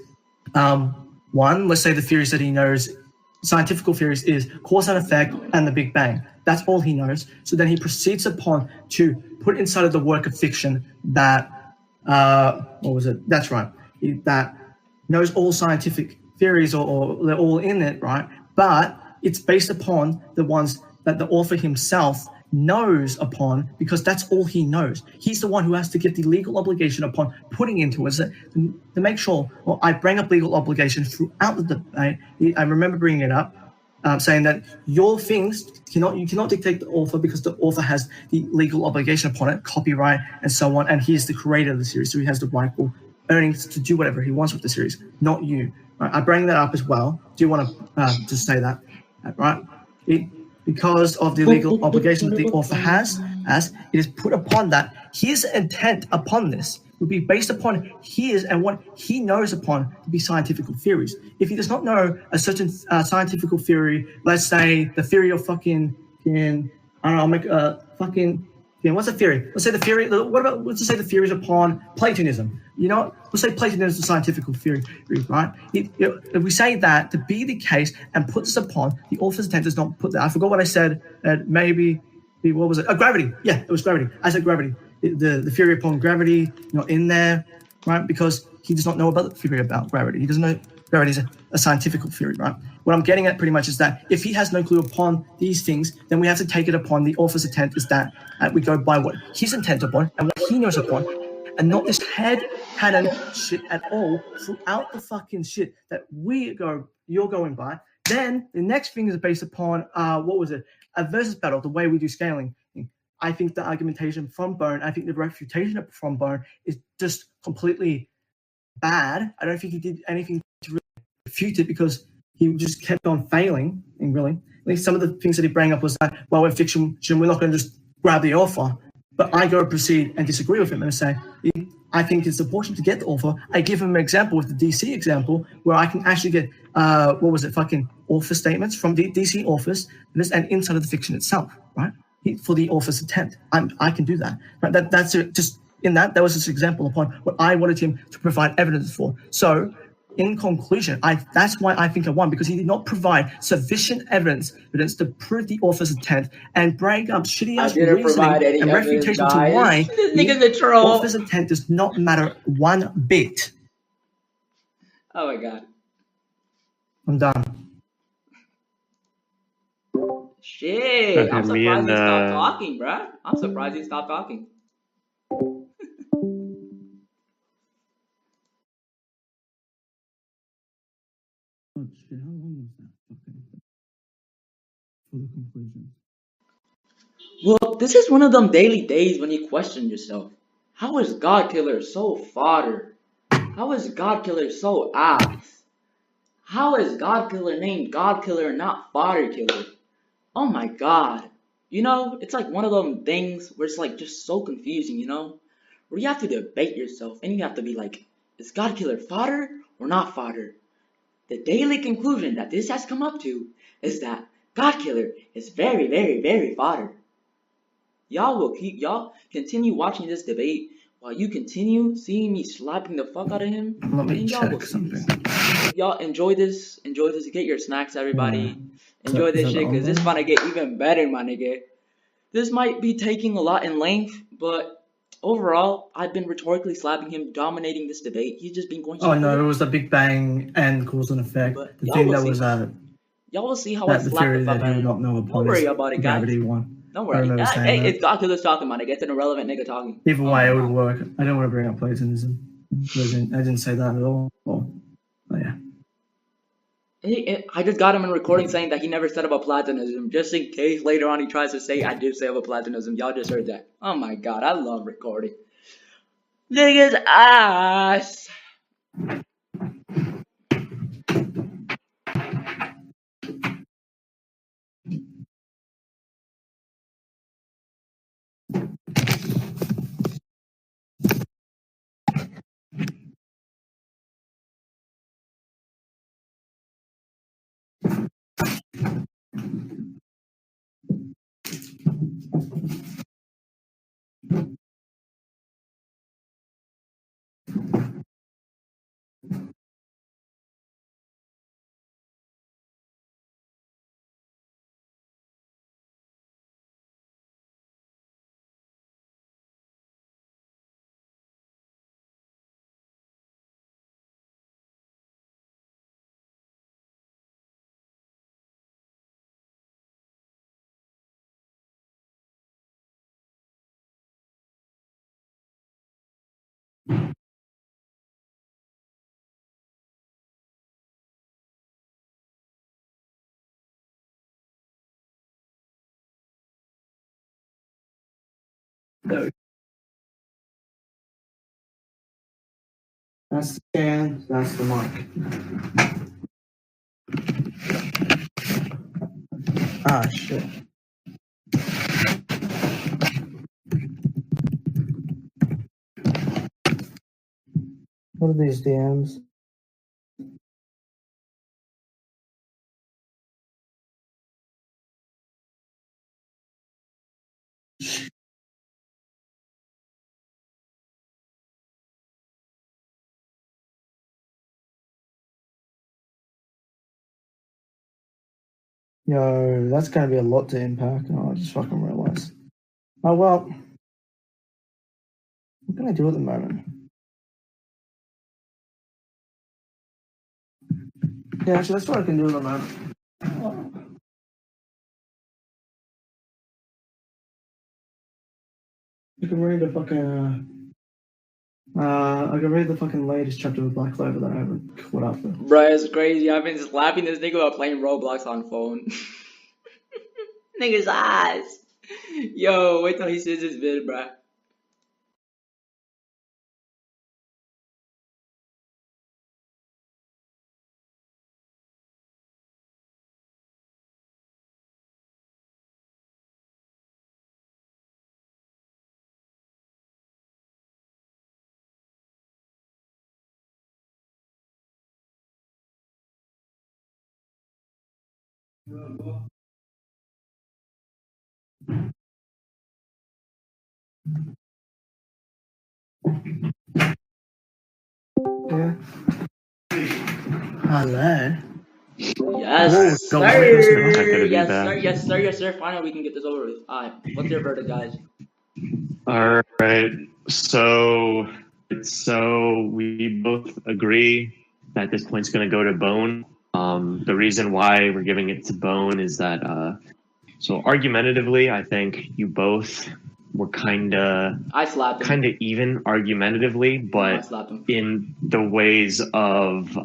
one, let's say the theories that he knows, scientific theories, is cause and effect and the Big Bang. That's all he knows. So then he proceeds upon to put inside of the work of fiction that, that's right, that knows all scientific theories or they're all in it, right? But it's based upon the ones that the author himself knows upon, because that's all he knows. He's the one who has to get the legal obligation upon putting into it to make sure. Well, I bring up legal obligation throughout the debate. I remember bringing it up, saying that your things you cannot dictate the author because the author has the legal obligation upon it, copyright and so on, and he is the creator of the series, so he has the rightful earnings to do whatever he wants with the series, not you. Right? I bring that up as well. Do you want to just say that, right? Because of the legal obligation that the author has, as it is put upon that his intent upon this would be based upon his and what he knows upon to be scientific theories. If he does not know a certain scientific theory, let's say the theory of fucking, I don't know, I'll make a fucking, what's the theory? Let's say the theory, let's just say the theories upon Platonism. You know, let's say Platonism is a scientific theory, right? If we say that to be the case and put this upon, the author's intent does not put that. I forgot what I said. Maybe, what was it? Gravity. Yeah, it was gravity. I said gravity. The theory upon gravity, not in there, right? Because he does not know about the theory about gravity. He doesn't know gravity is a scientific theory, right? What I'm getting at pretty much is that if he has no clue upon these things, then we have to take it upon the author's intent is that we go by what his intent upon and what he knows upon, and not this head canon shit at all throughout the fucking shit that you're going by. Then the next thing is based upon what was it? A versus battle, the way we do scaling. I think the argumentation from Bone, I think the refutation from Bone is just completely bad. I don't think he did anything to really refute it because he just kept on failing. And really, at least some of the things that he brought up was that, well, in fiction, we're not going to just grab the author. But I go proceed and disagree with him and say, I think it's important to get the author. I give him an example with the DC example where I can actually get, fucking author statements from the DC authors and inside of the fiction itself, right? For the author's intent. I can do that. Right? That's just in that was just an example upon what I wanted him to provide evidence for. So in conclusion, that's why I think I won, because he did not provide sufficient evidence to prove the author's intent and bring up shitty ass reasoning and refutation to why the author's intent does not matter one bit.
Oh my god.
I'm done.
Shit, I'm surprised he stopped talking, bruh. I'm surprised he stopped talking.
Oh shit, how long was that? Okay. For the conclusion.
Well, this is one of them daily days when you question yourself. How is God Killer so fodder? How is God Killer so ass? How is God Killer named God Killer and not Fodder Killer? Oh my god. You know, it's like one of them things where it's like just so confusing, you know? Where you have to debate yourself and you have to be like, is God Killer fodder or not fodder? The daily conclusion that this has come up to is that God Killer is very, very, very fodder. Y'all continue watching this debate while you continue seeing me slapping the fuck out of him.
Let me check something.
Y'all enjoy this. Get your snacks, everybody. Enjoy this shit, because this gonna get even better, my nigga. This might be taking a lot in length, but overall, I've been rhetorically slapping him, dominating this debate. He's just been going.
Oh no, it was the Big Bang and cause and effect.
But
the thing that was
y'all will see how I slap the fuck out of him. Don't worry about it, guys. Don't worry. Hey, it's God Killer's talking, man. It's an irrelevant nigga talking.
Either way, it would work. I don't want to bring up Platonism. I didn't say that at all. But yeah.
I just got him in recording saying that he never said about Platonism, just in case later on he tries to say I did say about Platonism. Y'all just heard that. Oh my god, I love recording. Niggas ass.
That's the stand, that's the mic. Ah, shit. What are these DMs? Yo, that's going to be a lot to impact. Oh, I just fucking realized. Oh, well. What can I do at the moment? Yeah, actually, that's what I can do at the moment. I can read the fucking, I can read the fucking latest chapter of Black Clover that I haven't caught up with.
Bruh, it's crazy. I've been slapping this nigga about playing Roblox on phone. Nigga's eyes. Yo, wait till he sees this vid, bruh.
Yeah. Hello.
Yes,
Whoa,
sir.
be
Yes,
bad.
sir. Yes, sir. Yes, sir. Finally, we can get this over with. Alright, what's your verdict, guys?
All right. So we both agree that this point's going to go to Bone. The reason why we're giving it to Bone is that so argumentatively, I think you both were
I slapped him.
even argumentatively,
I
but
slapped him.
in the ways of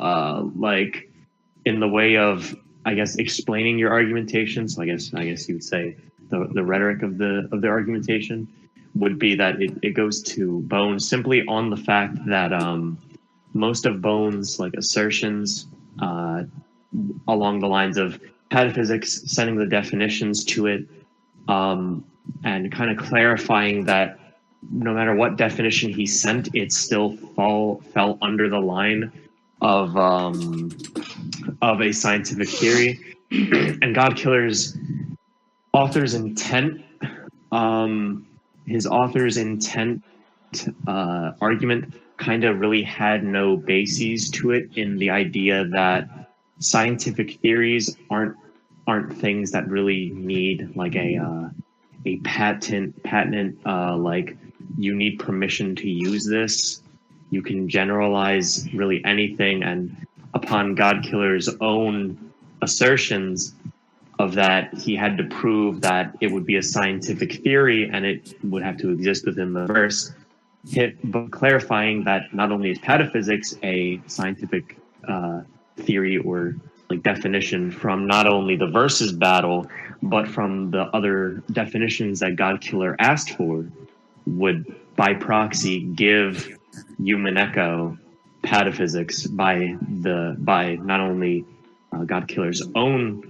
in the way of I guess explaining your argumentation. So I guess you would say the rhetoric of the argumentation would be that it goes to Bone simply on the fact that most of Bone's like assertions along the lines of pataphysics, sending the definitions to it, and kind of clarifying that no matter what definition he sent, it still fell under the line of a scientific theory. And Godkiller's author's intent, his author's intent argument kind of really had no bases to it in the idea that scientific theories aren't things that really need like a patent like you need permission to use this. You can generalize really anything, and upon Godkiller's own assertions of that, he had to prove that it would be a scientific theory and it would have to exist within the verse. But clarifying that not only is pataphysics a scientific theory or like definition from not only the verses battle, but from the other definitions that Godkiller asked for, would by proxy give Eumeneko pataphysics by not only Godkiller's own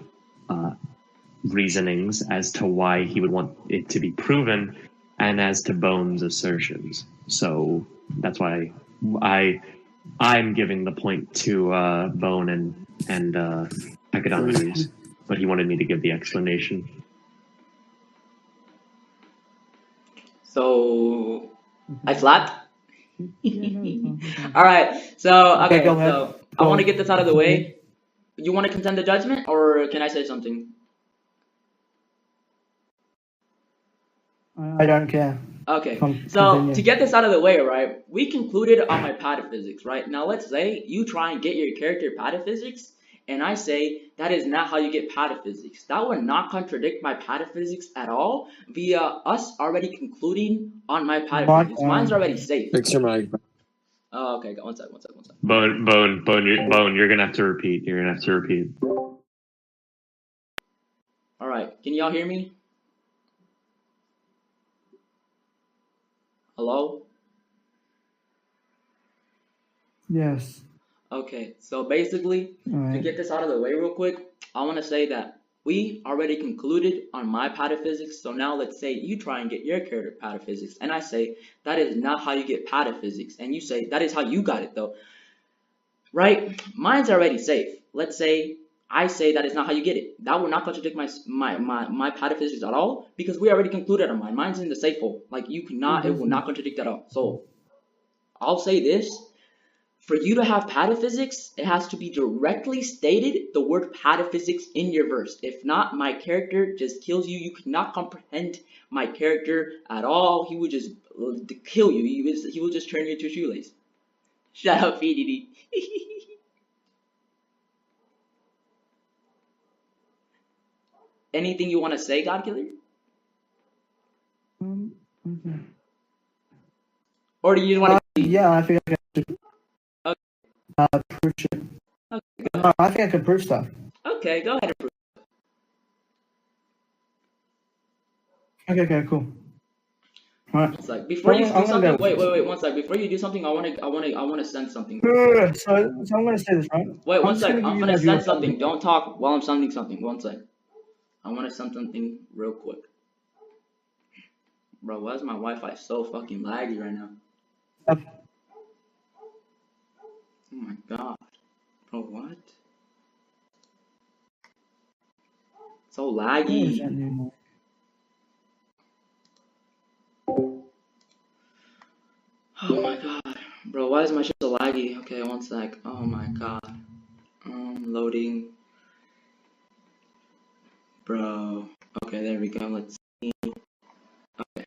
reasonings as to why he would want it to be proven, and as to Bone's assertions. So that's why I'm giving the point to Bone and Pachydometries, but he wanted me to give the explanation.
So I slapped. All right. So okay.
Go ahead.
So I want to get this out of the way. You want to contend the judgment, or can I say something?
I don't care.
Okay. So
Continue.
to get this out of the way, right? We concluded on my pataphysics, right? Now let's say you try and get your character pataphysics, and I say that is not how you get pataphysics. That would not contradict my pataphysics at all via us already concluding on my pataphysics. Mine's already safe.
Fix your mic.
Oh, okay. One sec.
Bone, you're gonna have to repeat.
All right. Can y'all hear me? Hello?
Yes.
Okay, so basically, to
Alright.
get this out of the way real quick, I want to say that we already concluded on my pataphysics, so now let's say you try and get your character pataphysics, and I say that is not how you get pataphysics, and you say that is how you got it though, right? Mine's already safe. Let's say I say that is not how you get it. That will not contradict my pataphysics at all because we already concluded on mine. Mine's in the safe hole. Like you cannot, it will not contradict at all. So I'll say this. For you to have pataphysics, it has to be directly stated the word pataphysics in your verse. If not, my character just kills you. You cannot comprehend my character at all. He would just kill you. He will just turn you into a shoelace. Shut up, PDD. Anything you want to say, Godkiller?
Okay.
Or do you want to?
Yeah, I think I can
Okay.
prove shit.
Okay,
No, I think I can prove stuff.
okay, go ahead and prove.
Okay, cool. Alright.
It's like before you do
I'm gonna
something.
go.
Wait. One sec. Before you do something, I wanna send something.
So I'm gonna say this, right?
Wait, one
just
sec.
gonna give
I'm
you
gonna
my view
send
of
something. Don't talk while I'm sending something. One sec. I wanna send something real quick. Bro, why is my Wi-Fi so fucking laggy right now?
Oh
my god. Bro, what? So laggy. Oh my god. Bro, why is my shit so laggy? Okay, one sec. Oh my god. Loading. Bro. Okay, there we go. Let's see. Okay.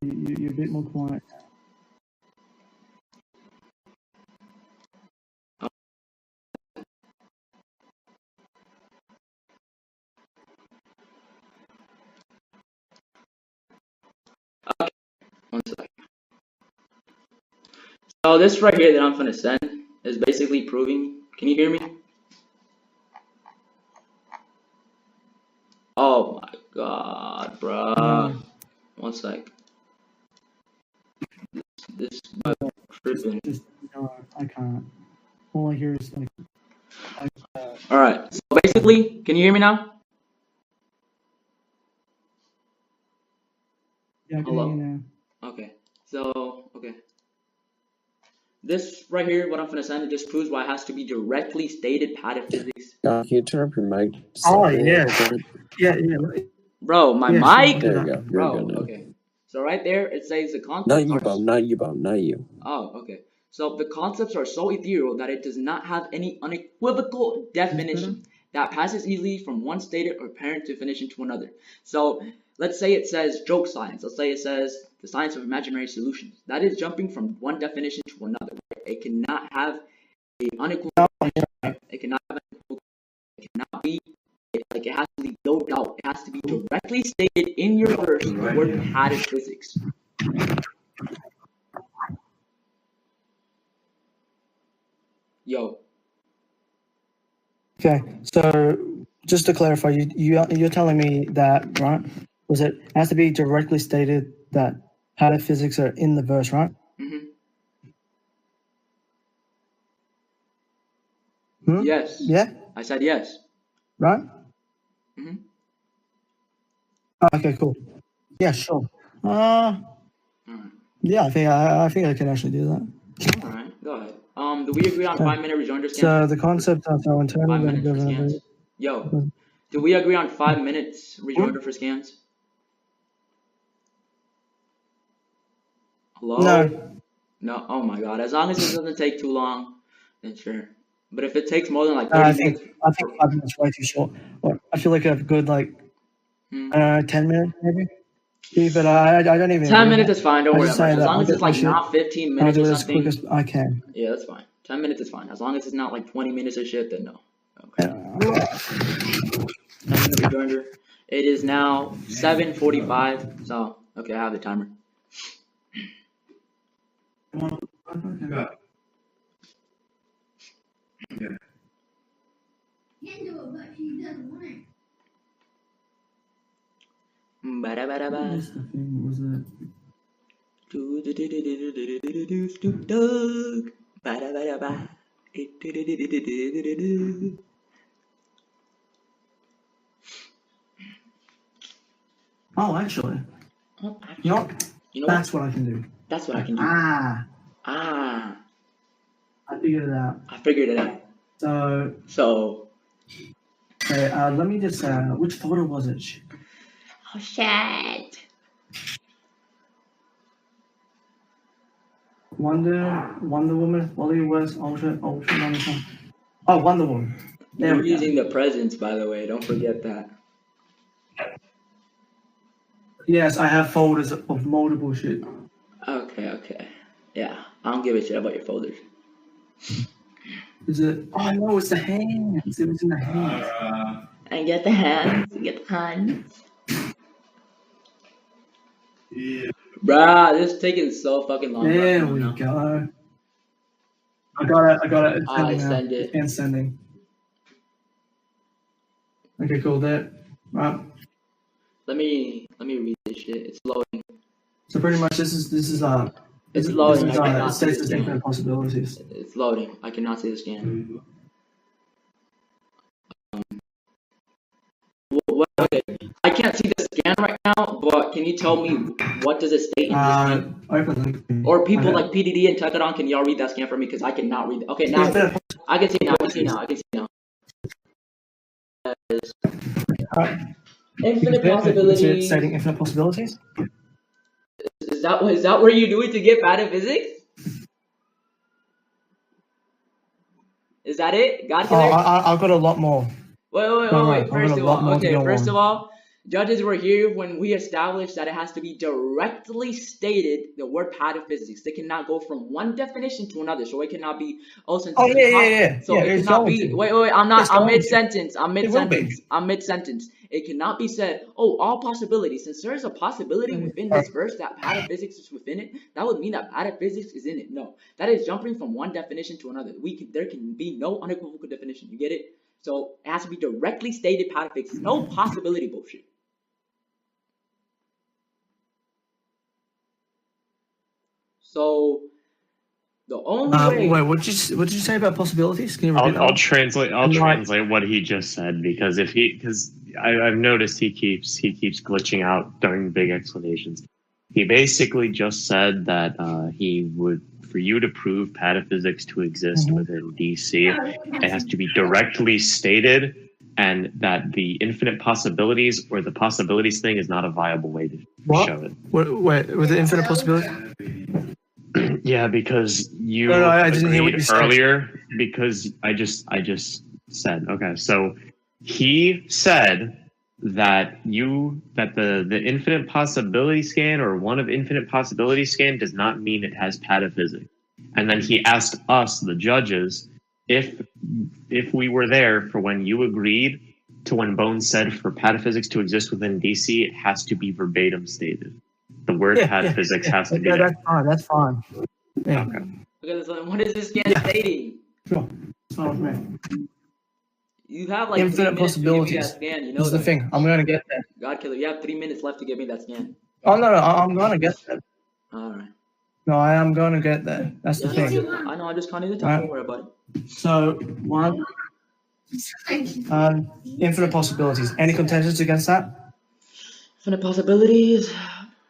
You're a bit more quiet.
Okay. One sec. So this right here that I'm gonna send is basically proving. Can you hear me? Oh my god, bruh.
No.
One sec. This tripping.
No, I can't. All I hear is like.
Alright, so basically, can you hear me now?
Yeah, I can hear you now.
Okay, so, okay. This right here, what I'm gonna send, it just proves why it has to be directly stated pataphysics.
Can you turn up your mic?
Oh, yeah. Yeah.
Bro, my
Yeah,
mic?
There you go. You're
Bro,
good now.
okay. So right there, it says the concepts
Not you, Bob. Not you, Bob. Not you.
Oh, okay. So the concepts are so ethereal that it does not have any unequivocal definition that passes easily from one stated or apparent definition to another. So let's say it says joke science. Let's say it says the science of imaginary solutions. That is jumping from one definition to another. Right? It cannot have a unequivocal. It cannot have it cannot be. It has to be no doubt. It has to be directly stated in your verse the word pataphysics. Yo.
Okay, so just to clarify, you're telling me that, right? Was it has to be directly stated that pataphysics are in the verse, right?
Yes.
Yeah.
I said yes.
Right. Oh, okay, cool. Yeah, sure. Yeah, I think I can actually do that.
All right, go ahead. Do we agree on 5-minute rejoinder scans?
So the concept of our internal
5 minutes for scans. Yo, do we agree on 5 minutes rejoinder for scans? Hello?
No.
No. Oh my god. As long as it doesn't take too long, then sure. But if it takes more than like 30 minutes,
I think 5 minutes way too short. I feel like a good 10 minutes maybe. Yeah, but I don't even.
10 minutes is fine. Don't worry about it. As long as it's
my
like
shit.
not 15
I'll
minutes
do
or
it as
something.
quick as I can.
Yeah, that's fine. 10 minutes is fine. As long as it's not like 20 minutes or shit, then no. Okay. 10-minute rejoinder. It is now 7:45. So okay, I have the timer. Ba-da-ba-da-ba. Snoop Dogg. Ba-da-ba-da-ba.
Oh, actually,
Oh,
you know,
you know
that's
what?
what I can do.
That's what I can do.
Ah,
Ah,
I figured it out.
I figured it out.
So, okay, let me just, which photo was it?
Oh shit.
Wonder Woman, Wally West, Ultra, oh, Wonder Woman. There
You're
we go.
using the presents, by the way. Don't forget that.
Yes, I have folders of multiple shit.
Okay. Yeah, I don't give a shit about your folders.
Is it? Oh no, it's the hands. It was in the hands.
And get the hands. Get the hands. Bruh, this is taking so fucking long.
There we go. I got it. It's sending now.
Send it.
It's sending. Okay, cool. There. Right.
Let me read this shit. It's loading.
So pretty much, this is
It's loading. I cannot
it
see
says
the
it's
scan.
infinite possibilities.
It's loading. I cannot see the scan. Okay. I can't see the scan right now, but can you tell me what does it state in this scan?
Open link.
Or people
Okay.
like PDD and Tekadon, can y'all read that scan for me? Because I cannot read it. Okay, now I can see it now. I can see it now. Infinite possibilities.
Stating infinite possibilities.
Is that what you do it to get bad at physics? Is that it? God
Oh,
killer?
I've got a lot more.
Wait. First of
on.
all, judges were here when we established that it has to be directly stated, the word pataphysics. They cannot go from one definition to another. So it cannot be, since
Oh, yeah.
So it cannot be, wait, I'm mid-sentence. I'm mid-sentence. It cannot be said, all possibilities. Since there is a possibility within this verse that pataphysics is within it, that would mean that pataphysics is in it. No, that is jumping from one definition to another. There can be no unequivocal definition. You get it? So it has to be directly stated pataphysics. No possibility bullshit. So the only way.
Wait, what did you say about possibilities? Can you repeat that?
I'll translate what he just said, because I've noticed he keeps glitching out during big explanations. He basically just said that he would, for you to prove pataphysics to exist within DC, it has to be directly stated, and that the infinite possibilities or the possibilities thing is not a viable way to show it.
Wait, with the infinite possibility?
Yeah, because you
I didn't hear what you said
earlier. Because I just said, okay. So he said that the infinite possibility scan, or one of infinite possibility scan, does not mean it has pataphysics. And then he asked us, the judges, if we were there for when you agreed to when Bones said for pataphysics to exist within DC, it has to be verbatim stated. The word pataphysics has to be there.
That's fine. Yeah.
Okay, so what is this scan stating?
Sure. It's fine with me.
You have like
infinite
3 minutes
possibilities.
to give me that scan. You know
this is the thing. I'm going to get there.
God killer, you have 3 minutes left to give me that scan.
Oh, no, I'm going to get there.
Alright.
No, I am going to get there. That's the thing.
I know, I just can't even tell. Don't worry about it.
So, one, infinite possibilities. Any contentions against that?
Infinite possibilities.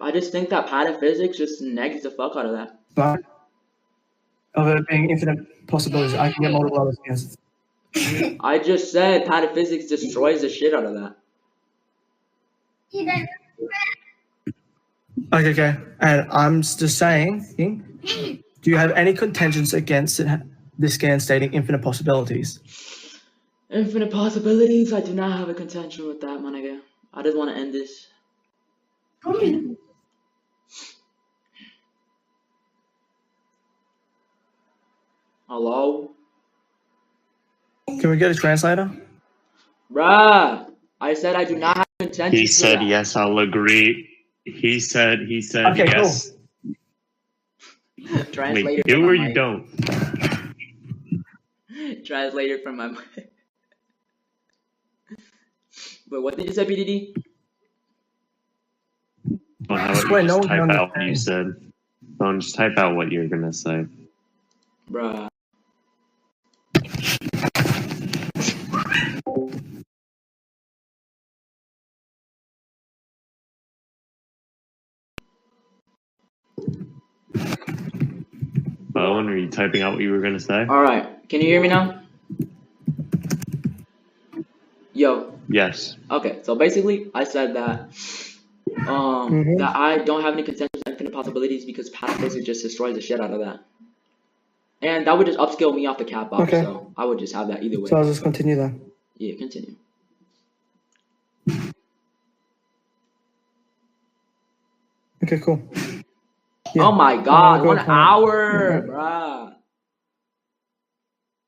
I just think that pataphysics just negs the fuck out of that.
But of it being infinite possibilities, I can get multiple others against it.
I just said pataphysics destroys the shit out of that.
Okay. And I'm just saying, do you have any contentions against this scan stating infinite possibilities?
Infinite possibilities? I do not have a contention with that, my nigga. I just want to end this. Hello?
Can we get a translator?
Bruh! I said I do not have a contention.
He said yes, I'll agree. He said
okay,
yes.
Cool. Translator.
Wait, do or you don't?
Translator from my mind. But what did you say, PDD?
Well, how about you just type out what you said? Bone, just type out what you're gonna say.
Bruh.
Bone, are you typing out what you were gonna say?
Alright, can you hear me now? Yo.
Yes.
Okay, so basically, I said that that I don't have any consensus on infinite possibilities because pataphysics just destroys the shit out of that. And that would just upscale me off the cat box,
Okay.
so I would just have that either way.
So I'll just continue then.
Yeah, continue.
Okay, cool.
Oh my god,
go
1
for it.
hour,
Yeah.
bruh.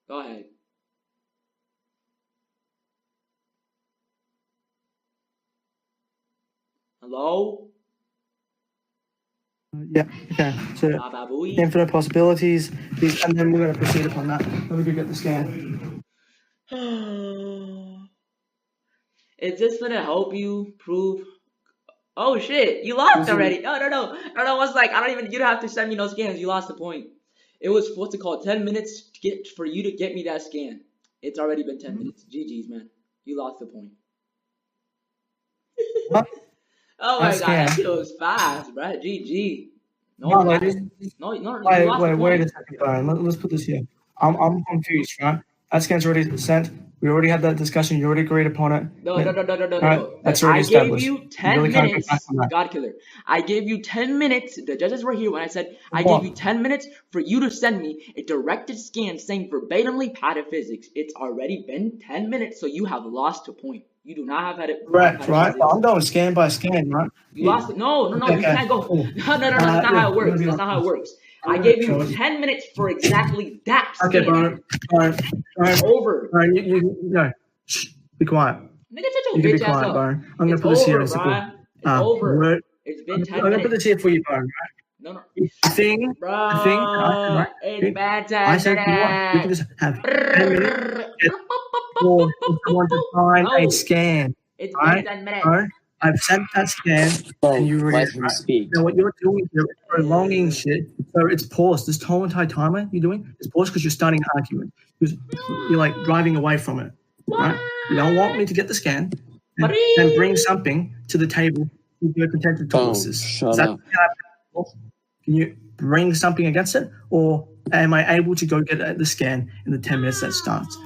Go ahead. Hello?
Yeah, okay. So
Bababooey?
infinite possibilities, and then we're going to proceed upon that. Let me go get the scan.
Is this gonna help you prove? Oh shit, you lost already. No. I was like, you don't have to send me no scans. You lost the point. It was, what's it called, 10 minutes for you to get me that scan. It's already been 10 minutes. GG's, man. You lost the point.
What?
Oh my
That
god, that
scan.
shit was fast, bro. GG.
No,
No,
like,
you lost the
wait a
point.
second, Brian. Let's put this here. I'm confused, right? That scan's already sent. We already had that discussion. You already agreed upon it.
No.
Right? That's already
I
established.
gave you 10
really can't go
minutes,
back on that.
God killer. I gave you 10 minutes. The judges were here when I said I
What?
gave you 10 minutes for you to send me a directed scan saying verbatimly pataphysics. It's already been 10 minutes, so you have lost a point. You do not have had it.
Correct, right? I'm going scan by scan, right?
You lost it. No,
Okay,
you can't go.
cool.
No, that's not how it works. That's not how it works. I gave you 10 minutes for exactly that scan.
Okay, Brian.
It's over.
Brian, you no. Shh, be quiet.
Nigga, shut your
You can be
bitch ass
quiet,
up.
Brian. I'm gonna
It's
put this here.
over,
It's a
bruh. It's over.
word.
It's been 10
I'm gonna put
minutes.
this here for you, Brian.
No.
The thing,
Bro, it's bad time.
I said, you know what? We can just have 10 minutes for someone to find a scan.
It's
Right?
been 10 minutes.
Right? I've sent that scan, and you already.
Let him speak.
Now, what you're doing is you're prolonging shit. So it's paused. This whole entire timer you're doing is paused because you're starting an argument. You're like driving away from it. Right? You don't want me to get the scan and bring something to the table with your contented tolerances.
Shut up.
Can you bring something against it, or am I able to go get the scan in the 10 minutes that starts?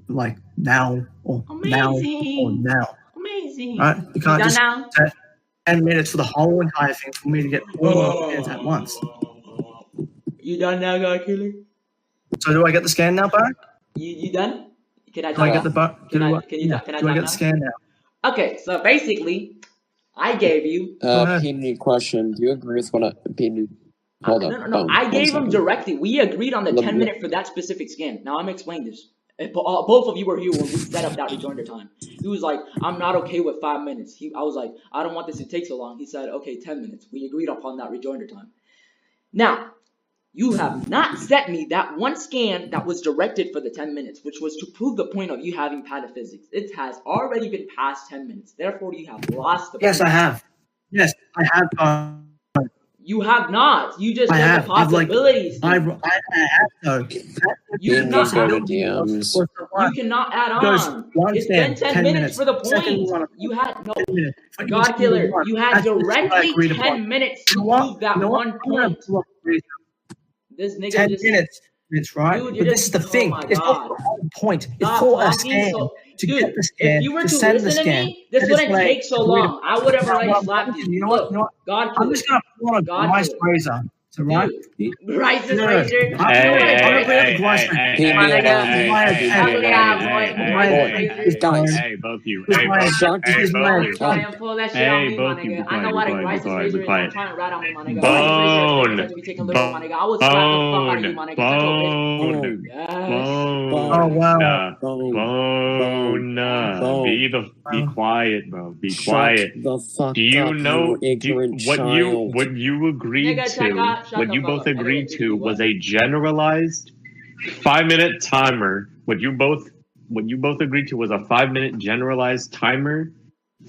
Like now or now or now.
Amazing.
Right? You can't
done
just
now?
set 10 minutes for the whole entire thing for me to get all the scans at once.
You done now, God Killer?
So do I get the scan now, Brian?
You done? Can I
Do I get the
Can I
get the scan now?
Okay, so basically, I gave you.
Peony question. Do you agree with what Peony? Hold up.
No. I gave him directly. We agreed on the 10 minute for that specific scan. Now I'm explaining this. Both of you were here when we set up that rejoinder time. He was like, I'm not okay with 5 minutes. I was like, I don't want this to take so long. He said, okay, 10 minutes. We agreed upon that rejoinder time. Now, you have not sent me that one scan that was directed for the 10 minutes, which was to prove the point of you having pataphysics. It has already been past 10 minutes. Therefore, you have lost the point.
Yes, I have. Yes, I have.
You have not. You just said the possibilities.
I have though.
You cannot
go to DMs.
You cannot add on. It's been 10 minutes for the point. You had no. God Killer, you had directly 10 minutes to prove that one point. This nigga
10
just.
minutes, right?
Dude,
but this is the thing. It's not the whole point. It's for a scan. To get the scan,
if you were to
send the
listen to
scan.
me, this wouldn't take so long. I would have already slapped you.
You know what?
God Killer.
I'm just gonna pull on a nice razor. So right?
Rice's razor.
Guys.
Hey, both of you.
Hey,
Hey,
both
both of you.
Try and pull that shit on me, my nigga. I know what a Rice's razor is. Don't try and rat on me, my nigga.
Bone.
My nigga. I will slap the fuck out of you, my nigga.
Bone.
Oh wow.
Bone. Be quiet, bro. Be quiet.
The fuck
do you
up,
know
you
what you agreed to? What you both agreed to was a generalized 5-minute timer. What you both agreed to was a 5-minute generalized timer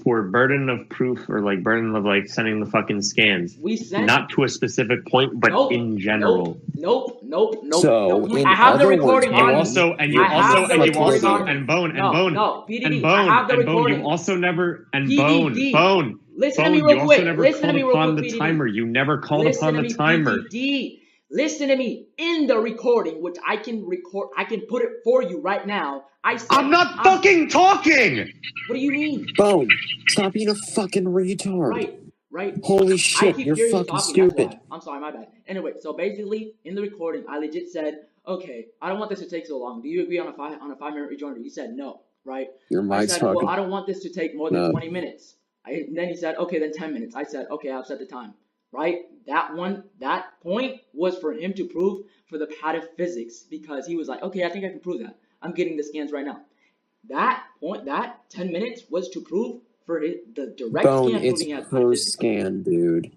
for burden of proof or like burden of like sending the fucking scans.
We sent
Not to a specific point, but in general.
Nope.
So,
No,
in
I have the
other words,
recording
You
on me.
also
I have the recording on me.
and Bone
No, PDD,
and
I have the
Bone.
recording.
You also never and
PDD.
Bone.
Listen to me
Bone,
real
you
quick.
also never
Listen to
called
me real
upon
quick,
the
PDD.
timer. You never called
Listen
upon
to
the
me,
timer.
PDD. Listen to me. In the recording, which I can record, I can put it for you right now. I said,
I'm not fucking talking.
What do you mean?
Bone, stop being a fucking retard.
Right.
Holy
I
shit,
keep
you're
hearing you
fucking
talking.
stupid.
That's why. I'm sorry, my bad. Anyway, so basically, in the recording, I legit said, okay, I don't want this to take so long. Do you agree on a 5-minute rejoinder? He said no, right?
Your
I
mic's
said,
fucking
well, I don't want this to take more than
up.
20 minutes. And then he said, okay, then 10 minutes. I said, okay, I'll set the time, right? That point was for him to prove for the pataphysics because he was like, okay, I think I can prove that. I'm getting the scans right now. That 10 minutes was to prove for the direct
Bone,
scan
it's
proving he has
per
pataphysics.
scan, dude.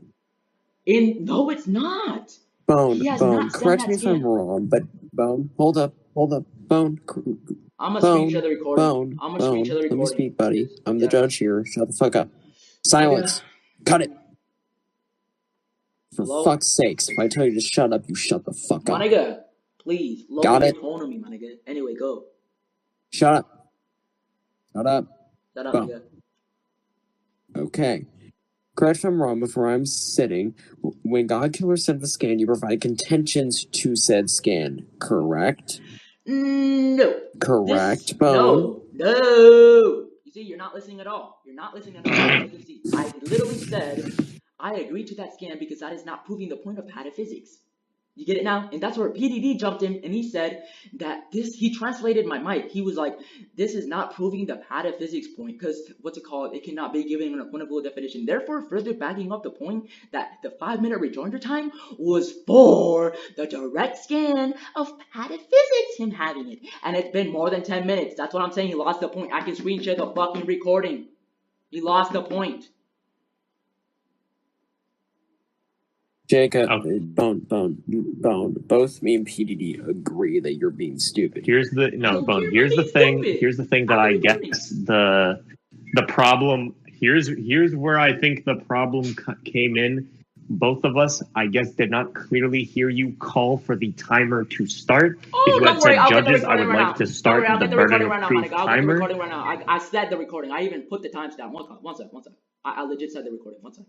No, it's not.
Bone,
He has
Bone,
not sent
correct
that
me if I'm
scan.
wrong, but Bone, hold up. Bone,
I'm gonna
Bone,
screenshot the recording.
Bone,
I'm gonna screenshot the
Bone. Let me
recording.
speak, buddy.
Just-
I'm the
yeah.
judge here. Shut the fuck up. Silence. Cut it. For
Hello?
fuck's sakes, if I tell you to shut up, you shut the fuck
My
up.
nigga, please lower
Got
your
it.
tone on me, my nigga. Anyway, go.
Shut up. Shut up.
Shut up,
Bone.
nigga.
Okay. Correct if I'm wrong, before I'm sitting, when God Killer sent the scan, you provide contentions to said scan, correct?
No.
Correct, Bone.
No. You see, you're not listening at all. As you can see, I literally said, I agree to that scan because that is not proving the point of pataphysics. You get it now? And that's where PDD jumped in and he said that he translated my mic. He was like, this is not proving the pataphysics point because, it cannot be given an equivocal definition. Therefore, further backing up the point that the 5-minute rejoinder time was for the direct scan of pataphysics, him having it. And it's been more than 10 minutes. That's what I'm saying. He lost the point. I can screenshot the fucking recording. He lost the point.
Jacob, Bone. Both me and PDD agree that you're being stupid.
Here's the thing that I guess the problem. Here's where I think the problem came in. Both of us, I guess, did not clearly hear you call for the timer to start.
Oh, don't worry, I'll get the recording right now.
Like to start
I'll
the
get the
burden
recording right
of
now,
proof
I'll get the
timer.
recording right now. I said the recording. I even put the timestamp. One sec. I legit said the recording. One sec.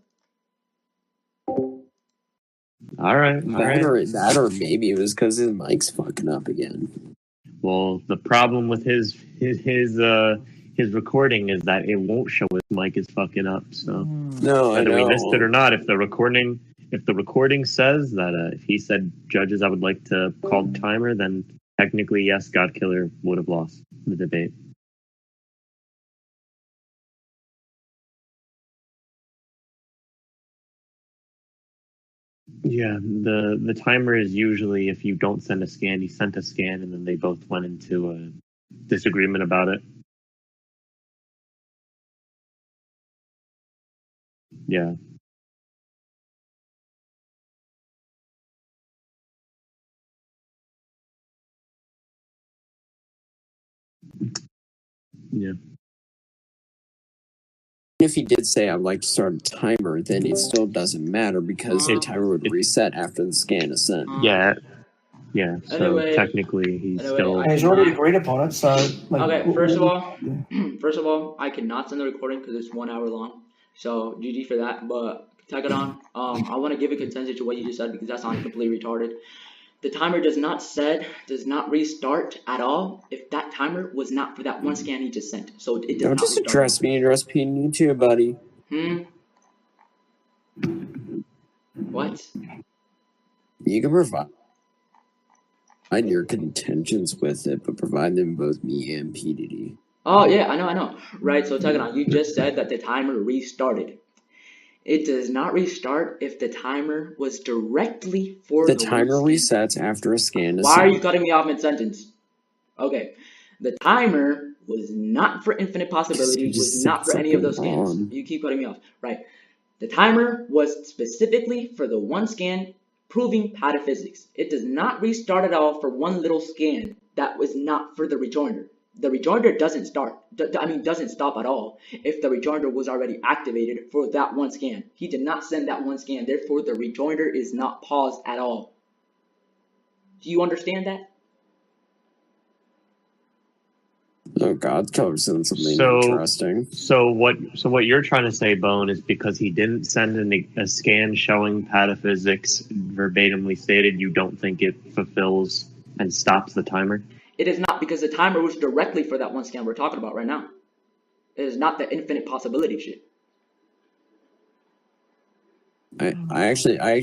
All right.
That or maybe it was because his mic's fucking up again.
Well, the problem with his recording is that it won't show his mic is fucking up. So
No,
whether
I know.
we missed it or not, if the recording says that if he said, judges, I would like to call the timer, then technically yes, God Killer would have lost the debate. Yeah, the timer is usually, if you don't send a scan, he sent a scan, and then they both went into a disagreement about it. Yeah. Yeah.
If he did say, I'd like to start a timer, then it still doesn't matter because the timer would reset after the scan is sent.
Yeah. Yeah, so
Anyway,
technically he's still...
And he's already agreed upon it, so...
Okay, first of all, I cannot send the recording because it's 1 hour long. So, GG for that. But, Tekadon, I want to give a consensus to what you just said because that sounded completely retarded. The timer does not restart at all if that timer was not for that one scan he just sent. So, it does
Don't
not
just
restart.
address me, address PD too, buddy.
What?
You can provide your contentions with it, but provide them both me and PDD.
Oh, yeah, I know. Right, so Tekadon, you just said that the timer restarted. It does not restart if the timer was directly for
the timer resets after a scan is
Why are
sent.
you cutting me off mid-sentence? Okay. The timer was not for infinite possibility, was not for any of those scans. You keep cutting me off. Right. The timer was specifically for the one scan proving pataphysics. It does not restart at all for one little scan that was not for the rejoinder. The rejoinder doesn't stop at all if the rejoinder was already activated for that one scan. He did not send that one scan, therefore the rejoinder is not paused at all. Do you understand that?
Oh, God killer sent something interesting.
So what you're trying to say, Bone, is because he didn't send a scan showing pataphysics verbatimly stated, you don't think it fulfills and stops the timer?
It is not, because the timer was directly for that one scan we're talking about right now. It is not the infinite possibility shit.
I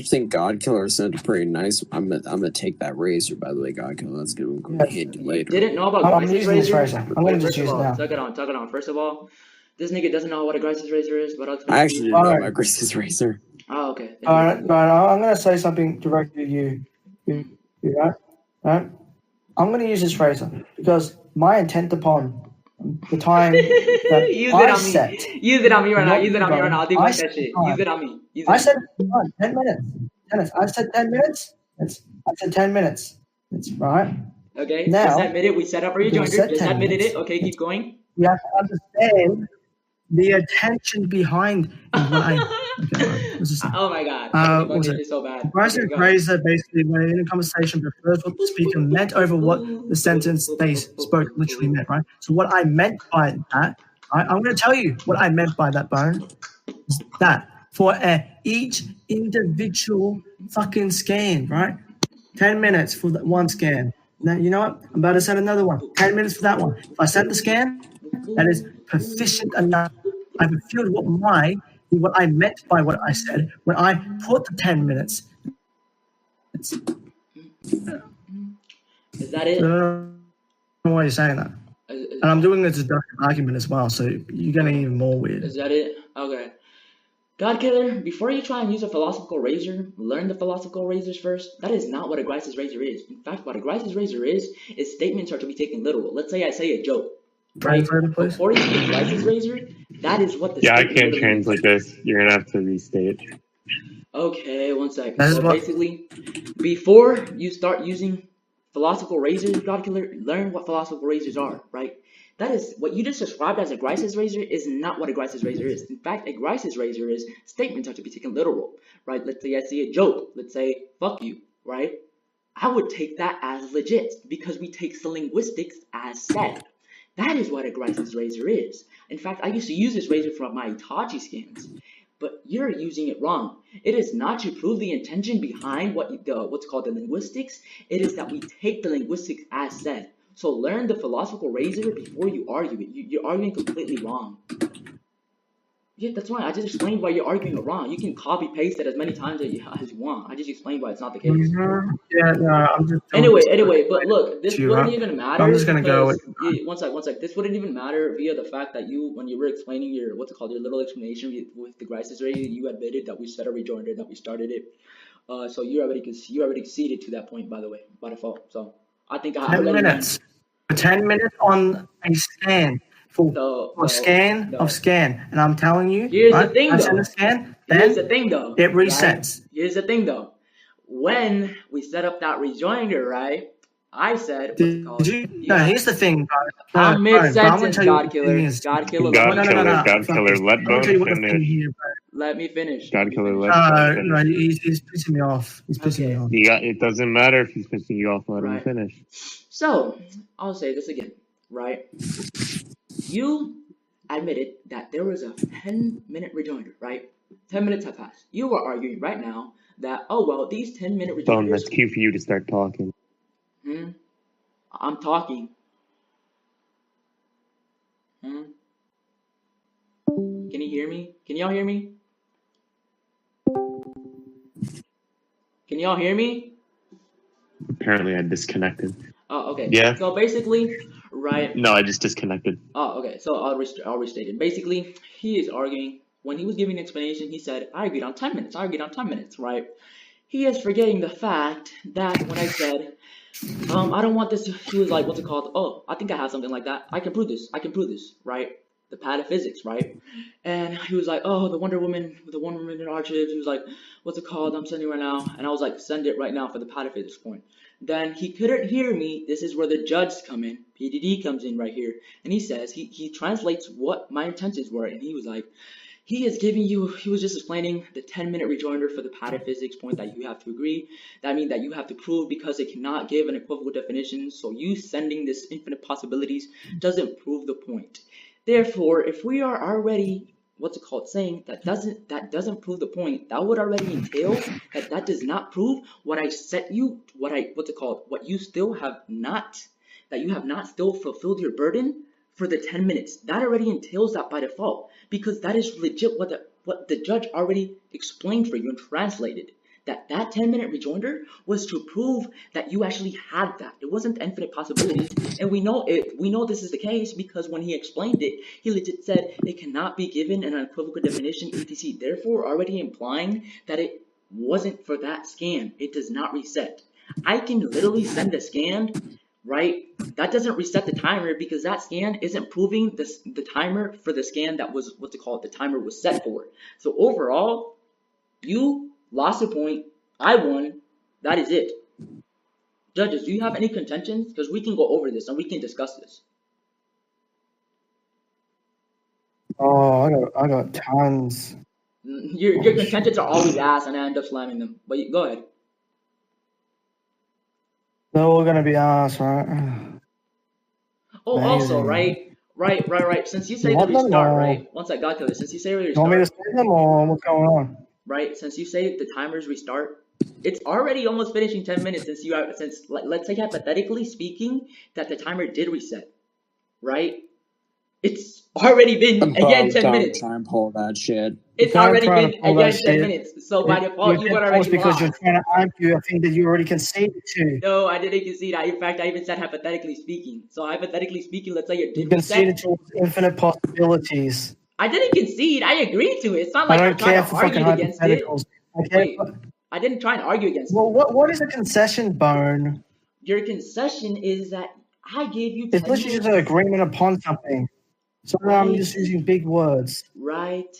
think God Killer sent a pretty nice. I'm gonna take that razor, by the way, God Killer. Let's get him handy later.
Didn't know about
I'm
Grice's
using this
razor.
razor. I'm gonna just use it now.
Tuck it on. First of all, this nigga doesn't know what a Grice's razor is, but
I actually didn't know about Grace's razor.
Oh, okay.
Alright, I'm gonna say something directly to you. You right? I'm gonna use this razor because my intent upon the time that I set.
Use it on me right now. I'll debunk that shit. Use it on me.
I said 10 minutes. I said 10 minutes. I said 10 minutes. That's right.
Okay.
Now,
just admit it. We set up a rejoinder. Just admitted it. Okay, keep going.
You have to understand the attention behind what I. Okay,
oh my god.
Was it?
So bad.
Rising razor basically, when in a conversation, refers what the speaker meant over what the sentence they spoke literally meant, right? So what I meant by that, I'm going to tell you what I meant by that, Bone. Is that for each individual fucking scan, right? 10 minutes for that one scan. Now, you know what? I'm about to send another one. 10 minutes for that one. If I send the scan, that is proficient enough. I've fulfilled what I meant by what I said when I put the 10 minutes.
Is that it?
I don't know why you're saying that. And I'm doing this deductive argument as well, so you're getting even more weird.
Is that it? Okay. God Killer, before you try and use a philosophical razor, learn the philosophical razors first. That is not what a Grice's razor is. In fact, what a Grice's razor is statements are to be taken literal. Let's say I say a joke. Right? Before you use a Grice's razor, that is what the
I can't translate this. You're gonna have to restate.
Okay, one second. So basically, before you start using philosophical razors, God Killer, learn what philosophical razors are, right? That is what you just described as a Grice's razor is not what a Grice's razor is. In fact, a Grice's razor is statements are to be taken literal, right? Let's say I see a joke. Let's say, fuck you, right? I would take that as legit because we take linguistics as said. That is what a Grice's razor is. In fact, I used to use this razor for my Itachi scans, but you're using it wrong. It is not to prove the intention behind what's called the linguistics. It is that we take the linguistics as said. So learn the philosophical razor before you argue it. You're arguing completely wrong. Yeah, that's right. I just explained why you're arguing it wrong. You can copy paste it as many times as you want. I just explained why it's not the case.
Yeah, no, I'm just.
Anyway, but look, this wouldn't even matter.
I'm just gonna go with.
One sec. This wouldn't even matter via the fact that when you were explaining your your little explanation with the Grice's razor, you admitted that we set a rejoinder, that we started it. So you already conceded to that point, by the way, by default. So I think
10 minutes. 10 minutes on a scan. Scan, and I'm telling you,
here's the thing, though.
It resets.
Right? Here's the thing, though. When we set up that rejoinder, right? I said,
here's the thing.
I'm mid-sentence, God Killer. God Killer.
God Killer. Let Bone finish.
Let me finish.
God Killer. Let Bone
finish. He's pissing me off. Me off.
It doesn't matter if he's pissing you off. Let him finish.
So I'll say this again, right? You admitted that there was a 10-minute rejoinder, right? 10 minutes have passed. You are arguing right now that, these 10-minute rejoinders...
Bone, that's cue for you to start talking.
I'm talking. Can you hear me? Can y'all hear me? Can y'all hear me?
Apparently I disconnected.
Oh, okay.
Yeah.
So basically... Right.
No, I just disconnected.
Oh, okay. So I'll restate it. Basically, he is arguing. When he was giving an explanation, he said, I agreed on 10 minutes, right? He is forgetting the fact that when I said, I don't want this, he was like, what's it called? Oh, I think I have something like that. I can prove this, right? the pataphysics, right? And he was like, oh, the Wonder Woman in archives. He was like, what's it called? I'm sending it right now. And I was like, send it right now for the pataphysics point. Then he couldn't hear me. This is where the judge come in. PDD comes in right here. And he says, he translates what my intentions were. And he was like, he was just explaining the 10-minute rejoinder for the pataphysics point that you have to agree. That means that you have to prove because it cannot give an equivocal definition. So you sending this infinite possibilities doesn't prove the point. Therefore, if we are already saying that doesn't prove the point, that would already entail that does not prove what I set you, what you still have not, that you have not still fulfilled your burden for the 10 minutes. That already entails that by default, because that is legit what the judge already explained for you and translated. That 10-minute rejoinder was to prove that you actually had that. It wasn't infinite possibilities, and we know this is the case because when he explained it, he legit said it cannot be given an unequivocal definition, etc. Therefore, already implying that it wasn't for that scan. It does not reset. I can literally send a scan, right? That doesn't reset the timer because that scan isn't proving the timer for the scan that was the timer was set for. So overall, you lost a point. I won. That is it. Judges, do you have any contentions? Because we can go over this and we can discuss this.
Oh, I got tons.
Your contentions are always ass, and I end up slamming them. But go ahead.
They're all gonna be ass, right?
Oh, also, right. Since you say the restart, right? Once I got to this, since you say the restart.
You want me to say them or what's going on?
Right, since you say the timers restart, it's already almost finishing 10 minutes since let's say hypothetically speaking that the timer did reset, right? It's already been again 10 minutes.
Try and pull that shit.
It's already been again 10 minutes. So by default, you would already
because
lost.
You're trying to argue a thing that you already conceded to.
No, I didn't concede. In fact, I even said hypothetically speaking. So hypothetically speaking, let's say it did
you conceded to infinite possibilities.
I didn't concede. I agreed to it. It's not like I'm trying to argue against it. Wait, I didn't try and argue against it.
Well, what is a concession, Bone?
Your concession is that I gave you 10
It's literally just an agreement upon something. So right. I'm just using big words.
Right.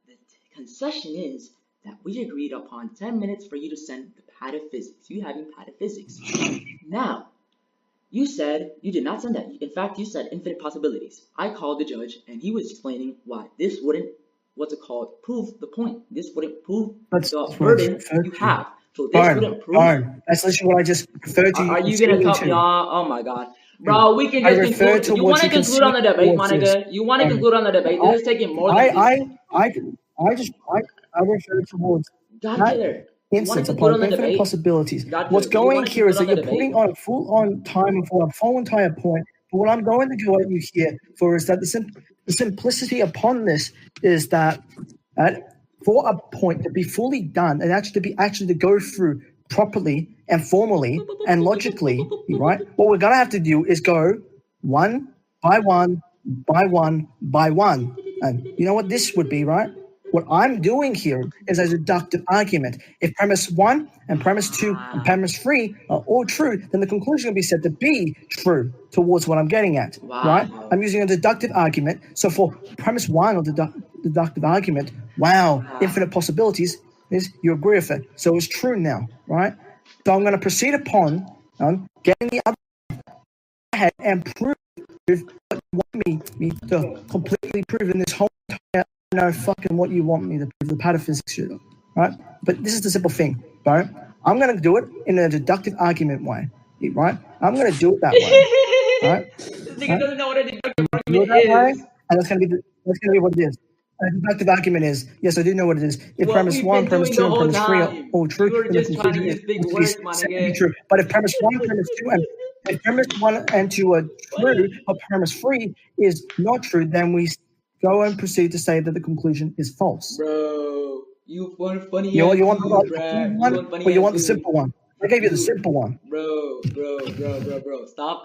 The concession is that we agreed upon 10 minutes for you to send the pataphysics. You having pataphysics. Now, you said you did not send that. In fact, you said infinite possibilities. I called the judge, and he was explaining why this wouldn't, prove the point. This wouldn't prove the burden you have. So this wouldn't prove.
That's literally what I just referred to.
Are you going to cut me off? Oh my God. Bro, we can just conclude. You want to conclude on the debate, my nigga? You want to conclude on the debate? This is taking more than
I refer towards
that
instance upon infinite possibilities. What's going here is that you're putting on full-on time for a full entire point. But what I'm going to go at you here for is that the simplicity upon this is that for a point to be fully done and actually to go through properly and formally and logically, right? What we're gonna have to do is go one by one by one by one. And you know what this would be, right? What I'm doing here is a deductive argument. If premise 1 and premise 2 and premise 3 are all true, then the conclusion will be said to be true towards what I'm getting at, right? I'm using a deductive argument. So for premise 1 of the deductive argument, infinite possibilities is you agree with it. So it's true now, right? So I'm going to proceed upon getting the other ahead and prove what you want me to completely prove in this whole entire fucking what you want me to prove, the pataphysics shit, right? But this is the simple thing, right? I'm going to do it in a deductive argument way, right? I'm going to do it that way, right?
This nigga doesn't know what a deductive
argument is. And that's going to be what it is. A deductive argument is, yes, I do know what it is. If premise 1, premise 2, and premise 3 are all true,
you were just trying to use big words, my nigga.
True. But if premise 1, premise 2, and 2 are true, but premise 3 is not true, then we go and proceed to say that the conclusion is false.
Bro, you funny.
You want the simple one. I gave you the simple one.
Bro. Stop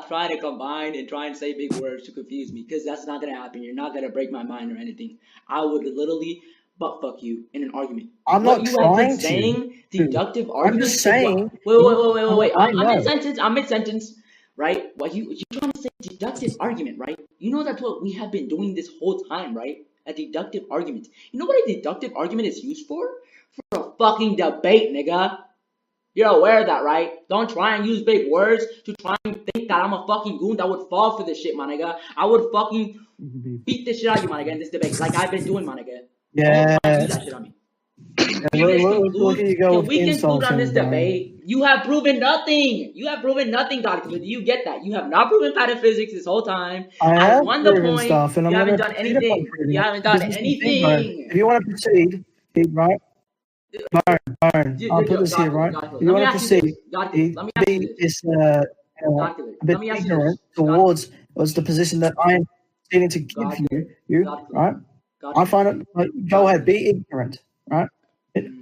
trying to combine and try and say big words to confuse me, because that's not going to happen. You're not going to break my mind or anything. I would literally butt fuck you in an argument.
I'm not trying to.
Saying deductive argument.
I'm just saying.
Wait. I'm mid-sentence, right? What you trying to say deductive argument, right? You know that's what we have been doing this whole time, right? A deductive argument. You know what a deductive argument is used for? For a fucking debate, nigga. You're aware of that, right? Don't try and use big words to try and think that I'm a fucking goon that would fall for this shit, my nigga. I would fucking beat this shit out of you, my nigga, in this debate, like I've been doing, my nigga.
Yeah.
Don't try and do that shit on me.
Look at you go
Can we conclude
insulting,
on this
bro.
debate? You have proven nothing. You have proven nothing, Dr. Do you get that? You have not proven pataphysics this whole time.
I have
won the
proven
point.
stuff, and
You
I'm
haven't
gonna
done
proceed upon
anything.
proving
You
it.
haven't done
This is the thing, bro.
anything.
If you want to proceed, right? Byron, I'll put this here, right? If you want to proceed, is a bit ignorant towards the position that I am stating to give you, right? I find it, like, go ahead, be ignorant, right?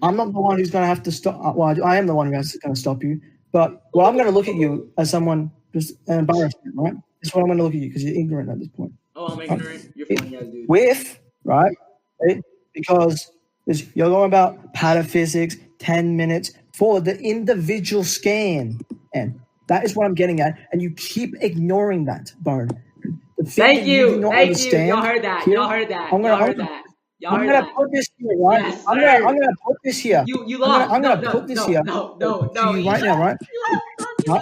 I'm not the one who's going to have to stop. Well, I am the one who has to stop you. But I'm going to look at you as someone just embarrassment, right? That's what I'm going to look at you because you're ignorant at this point.
Oh, I'm ignorant. You're funny as dude.
Right? Because you're going about pataphysics, 10 minutes for the individual scan, and that is what I'm getting at. And you keep ignoring that, Byron.
Thank you. Thank you. Y'all heard that. Y'all heard that. Y'all heard that.
I'm gonna put this here, right?
Yes,
I'm gonna put this here.
You lost.
I'm gonna put this here.
No.
To you right now, right?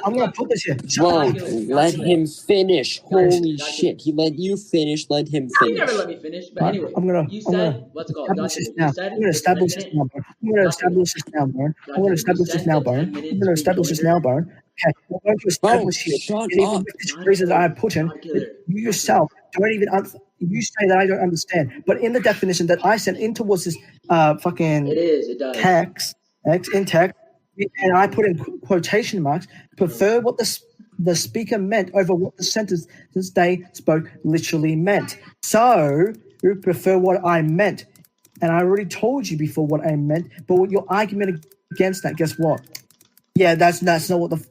I'm gonna put this here.
Whoa, let him finish. Holy shit. He let you finish, let him
He
finish.
never let me finish. But anyway, you said, what's it called?
Establish this now. I'm gonna establish this now, Byron. I'm gonna establish this now, Byron. I'm gonna establish this now, Byron. I'm gonna establish this now, Byron. Okay, I'm going to establish here.
Shut
and even
up.
with this reason that I put in, that you yourself don't even you say that I don't understand. But in the definition that I sent in towards this fucking
it does.
text, in text, and I put in quotation marks, prefer what the speaker meant over what the sentence they spoke literally meant. So you prefer what I meant. And I already told you before what I meant, but what your argument against that, guess what? Yeah, that's not what the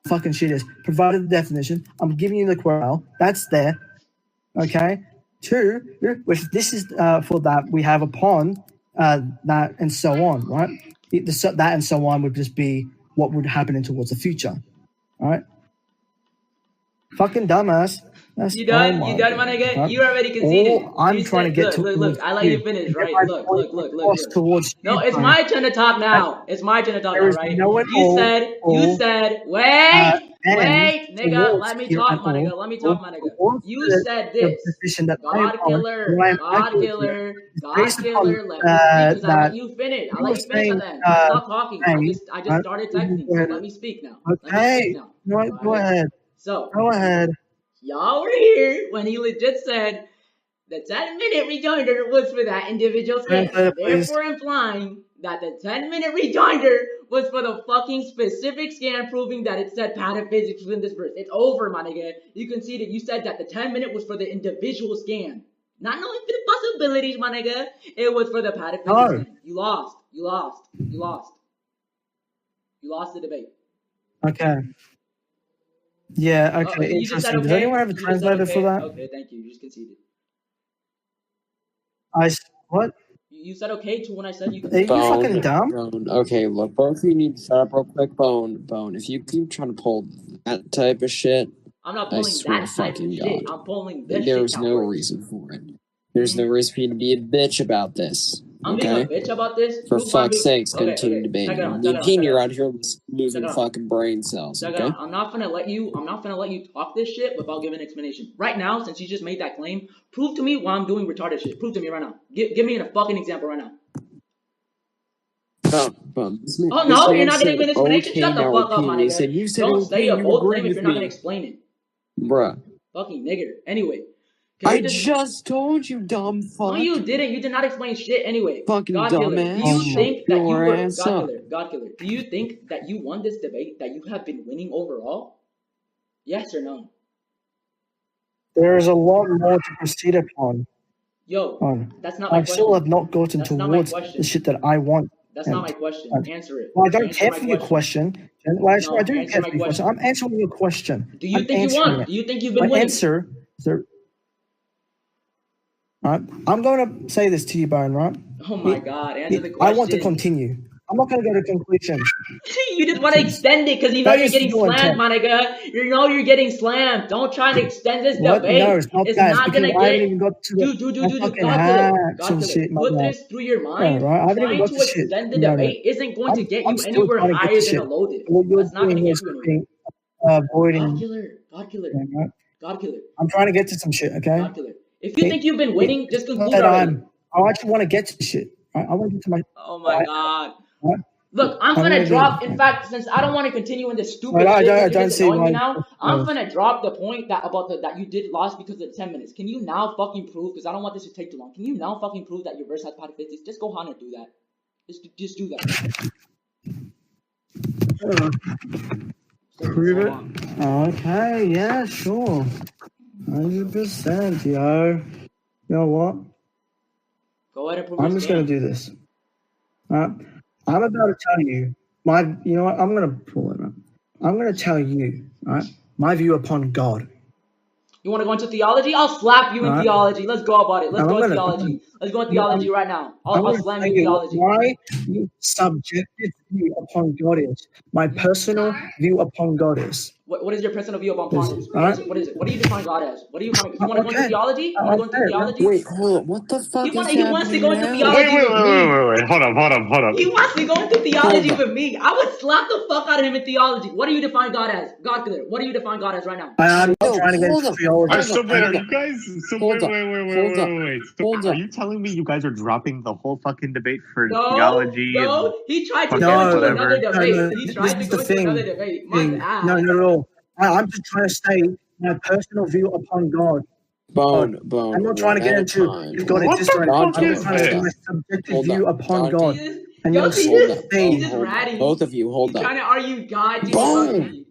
fucking shit is. Provided the definition, I'm giving you the quote. That's there. Okay. 2, which this is for that we have upon that and so on, right? That and so on would just be what would happen towards the future. All right. Fucking dumbass.
You done, my nigga? Right? You already conceded.
I'm trying to get to.
Look, I let you finish, right? Look.
Towards
no, it's my turn to talk now. It's my turn to talk now, right? You said, wait, nigga, let me talk, my nigga. Let me talk, my nigga. You said this. God killer, let me let you finish. I'll let you finish and then. Stop talking. I just started texting, so let me speak now.
Okay. Go ahead.
So.
Go ahead.
Y'all were here when he legit said the 10-minute rejoinder was for that individual scan. Therefore implying that the 10-minute rejoinder was for the fucking specific scan proving that it said pataphysics within this verse. It's over, my nigga. You conceded. You said that the 10-minute was for the individual scan. Not knowing the possibilities, my nigga. It was for the pataphysics scan. You lost. You lost the debate.
Okay. Yeah, okay, interesting. Does anyone have a translator for that?
Okay, thank you. You just conceded.
What?
You said okay to when I said you
conceded. Are you fucking dumb?
Bone. Okay, look, both of you need to shut up real quick. Bone. If you keep trying to pull that type of shit,
I'm not pulling that type of shit. I'm pulling this shit.
There's no reason for it. There's no reason for you to be a bitch about this.
I'm being a bitch about this?
For fuck's sakes, continue debating. You're out here losing fucking brain cells, okay?
I'm not gonna let you talk this shit without giving an explanation. Right now, since you just made that claim, prove to me why I'm doing retarded shit. Prove to me right now. Give me a fucking example right now.
Oh,
no, you're not gonna give an explanation? Shut the fuck up, my nigga. Don't say a bold claim if you're not gonna explain it.
Bruh.
Fucking nigger. Anyway.
I just told you, dumb fuck.
No, you didn't. You did not explain shit anyway.
Fucking dumbass.
Do you think that you were God killer? Do you think that you won this debate? That you have been winning overall? Yes or no?
There is a lot more to proceed upon.
Yo, that's not my question.
I still have not gotten towards the shit that I want.
That's not my question. Answer it.
Well, I don't care for your question. Well, actually, I do care for your question. I'm answering your question.
Do you think you won? Do you think you've been winning?
My answer is there. Right. I'm going to say this to you, Byron, right?
Oh my God, answer the question.
I want to continue. I'm not going to go to conclusion.
You just want to extend it because you know
That
you're
is
getting
your
slammed,
intent.
my nigga. You know you're getting slammed. Don't try to extend this
What?
debate.
No, it's not
It's
that. It's
not
because
gonna
I haven't
get.
even got to the
Dude.
fucking
God killer.
hacks
God
and
killer.
shit, my
Put
guy.
this through your
Yeah,
mind.
right? I haven't even
Trying
got
to
to shit.
extend the
No.
debate isn't going to get
I'm
you
still
anywhere
trying to get
higher
to
than a
shit.
loaded.
What you're
That's not gonna
doing
get
is
you anywhere.
fucking
God
avoiding.
killer.
Yeah, right?
God killer.
I'm trying to get to some shit, okay?
God killer. If you think you've been winning, just
It's not
conclude
that
already.
I actually want to get to shit. Right? I want to get to my.
Oh my God.
Right?
Look, I'm
I'm
gonna
gonna do
drop.
it.
In fact, since I don't want to continue in this stupid
Right, I
shit,
don't- I
because you're
don't
just
see
annoying me
why-
now. I'm gonna drop the point that that you did lost because of the 10 minutes. Can you now fucking prove? Because I don't want this to take too long. Can you now fucking prove that your verse has pataphysics? Just go on and do that. Just do that.
Prove it. Okay, yeah, sure. 100%, yo. You know what?
Go ahead and prove
I'm
your
just gonna
stand.
do this. I'm about to tell you you know what? I'm gonna pull it up. I'm gonna tell you, right, my view upon God.
You want to go into theology? I'll slap you in
Alright.
theology. Let's go about it. Let's
And
go
I'm
in
gonna-
theology. Let's go in
Yeah,
theology right now.
I'm
I'll
gonna
slam
tell
you in
you
theology.
my subjective view upon God is. My personal view upon God is.
What is your personal view upon ponders?
Alright.
What is it? What do you define God as? What do you want to? You want to go into
Okay.
theology? You want to go into theology?
Wait, hold on. What the fuck is
He wants to
happening
go into
now?
theology with me.
Wait. Hold up.
He wants to go into theology
Hold up.
with me. I would slap the fuck out of him in theology. What do you define God as? God killer. What do you define God as right now?
I'm not
No,
trying to get
hold
into
up.
theology.
Alright, so wait, are
Hold
you
up.
guys? So
Hold
wait.
up. Hold up.
So
Hold
are
up.
you telling me you guys are dropping the whole fucking debate for
No,
theology?
no. He tried to
fucking
go into
whatever.
another debate.
No,
He
this
tried to
is
go
the
into
thing.
another debate. My bad.
No, not at all. I'm just trying to say my personal view upon God.
Bone.
I'm not trying to get into if God
What
exists
the
or anything.
fuck
I'm
is
just trying to say my
this?
subjective
Hold
view
up.
upon
God,
God.
Jesus.
And
Yo,
you're
he's
Hold
just,
up.
he's
Bone,
just
hold up.
ratting.
Both of you, hold
He's
up.
trying to argue God just
Boom.
about me.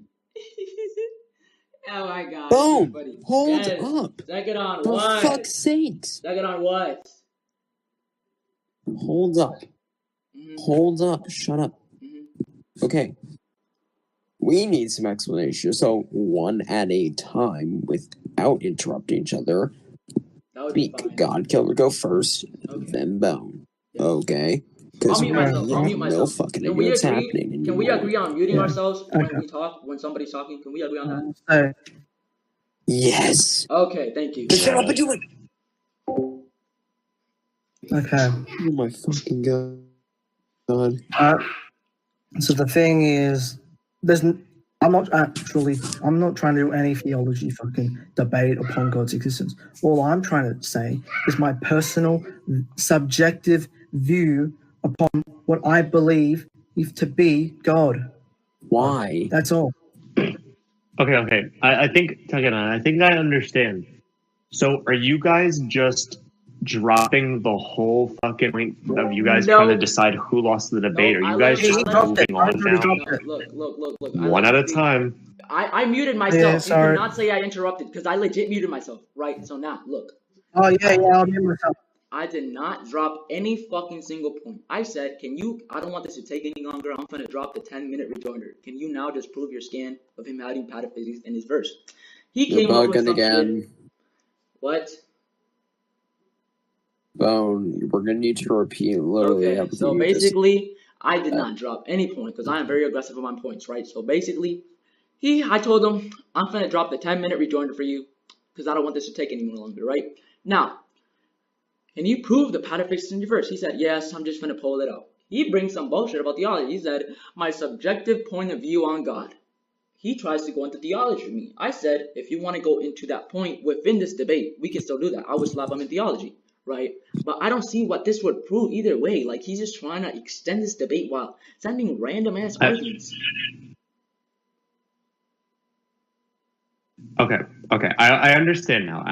Oh my God.
Boom.
Too funny.
Hold
Yes.
up.
Second on
For
what?
fuck's sakes.
Second on what?
Hold up.
Mhm.
Hold up. Shut up.
Mhm.
Okay. We need some explanation. So, one at a time without interrupting each other.
That would be
Speak.
fine.
God Killer go first,
Okay.
then Bone.
Yeah.
Okay?
I'll
Because
mute
we
myself. I'll
have
mute
no
myself.
fucking
Can
idea
we
what's
agree?
happening
Can
anymore.
we agree on muting
Yeah.
ourselves when
Okay.
we talk, when somebody's talking? Can we agree on that?
So,
Yes.
Okay, thank you.
Shut up and do it.
okay.
Oh my fucking god.
So the thing is, I'm not trying to do any theology fucking debate upon God's existence. All I'm trying to say is my personal subjective view upon what I believe to be God.
Why?
That's all.
Okay. I think, Takana, I think I understand. So are you guys just dropping the whole fucking point of you guys trying to decide who lost the debate?
No,
Are you guys
I
just
let him-
moving on now?
Look.
One at a time.
I muted myself.
Yeah,
You
sorry.
cannot say I interrupted because I legit muted myself. Right. So now, look.
Oh yeah, I'll mute myself.
I did not drop any fucking single point. I said, I don't want this to take any longer. I'm gonna drop the 10-minute rejoinder. Can you now just prove your scan of him adding pataphysics in his verse? He
You're
came up with
bugging
some
again.
shit. What?
Bone, we're gonna need to repeat literally
Okay,
everything
so
you just
basically, I did not drop any point because I am very aggressive with my points, right? So basically, I told him, I'm gonna drop the 10-minute rejoinder for you because I don't want this to take any more longer, right? Now, can you prove the pataphysics in your verse? He said, yes, I'm just gonna pull it up. He brings some bullshit about theology. He said, my subjective point of view on God. He tries to go into theology with me. I said, if you want to go into that point within this debate, we can still do that. I would slap him in theology, right? But I don't see what this would prove either way. Like, he's just trying to extend this debate while sending random-ass arguments.
Okay. I understand now.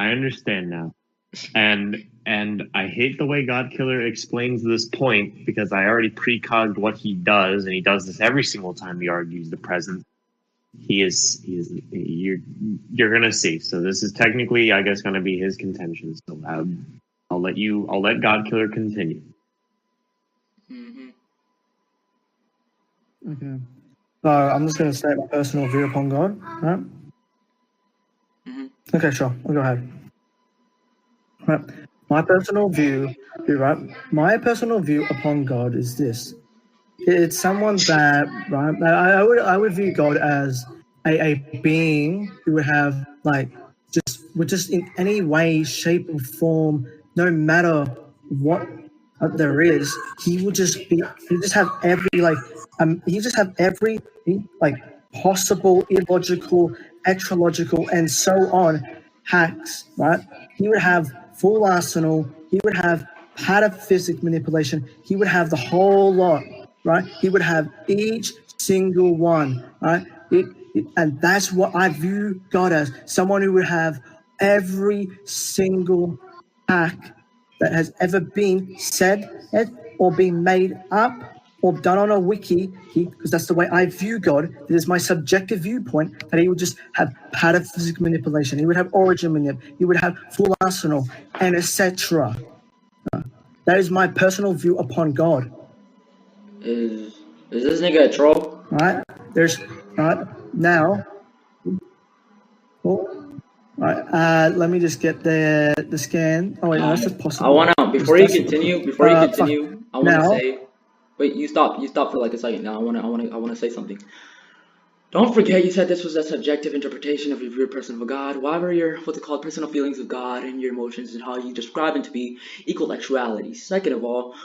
And I hate the way God Killer explains this point because I already precogged what he does, and he does this every single time he argues the present. You're gonna see. So this is technically, I guess, gonna be his contention. So I'll let God Killer continue.
Mm-hmm.
Okay. So I'm just going to state my personal view upon God, right?
Mm-hmm.
Okay, sure. I'll go ahead. Right. My personal view upon God is this. It's someone that, right? I would view God as a being who would have would just in any way, shape, or form, no matter what there is, he would just be. He just have every he just have every possible illogical, extralogical, and so on hacks. Right? He would have full arsenal. He would have pataphysic manipulation. He would have the whole lot. Right? He would have each single one. Right? And that's what I view God as, someone who would have every single hack that has ever been said or been made up or done on a wiki, because that's the way I view God. It is my subjective viewpoint that he would just have pataphysic manipulation. He would have origin manip. He would have full arsenal and etc. That is my personal view upon God.
Is this nigga a troll?
Right? There's now. Oh, right. Let me just get the scan. Oh wait, no, that's just possible.
I wanna before you continue. I wanna
Now,
say. Wait, you stop for like a second. Now I wanna say something. Don't forget, you said this was a subjective interpretation of your person of God. Whatever your personal feelings of God and your emotions and how you describe them to be equal actuality. Second of all,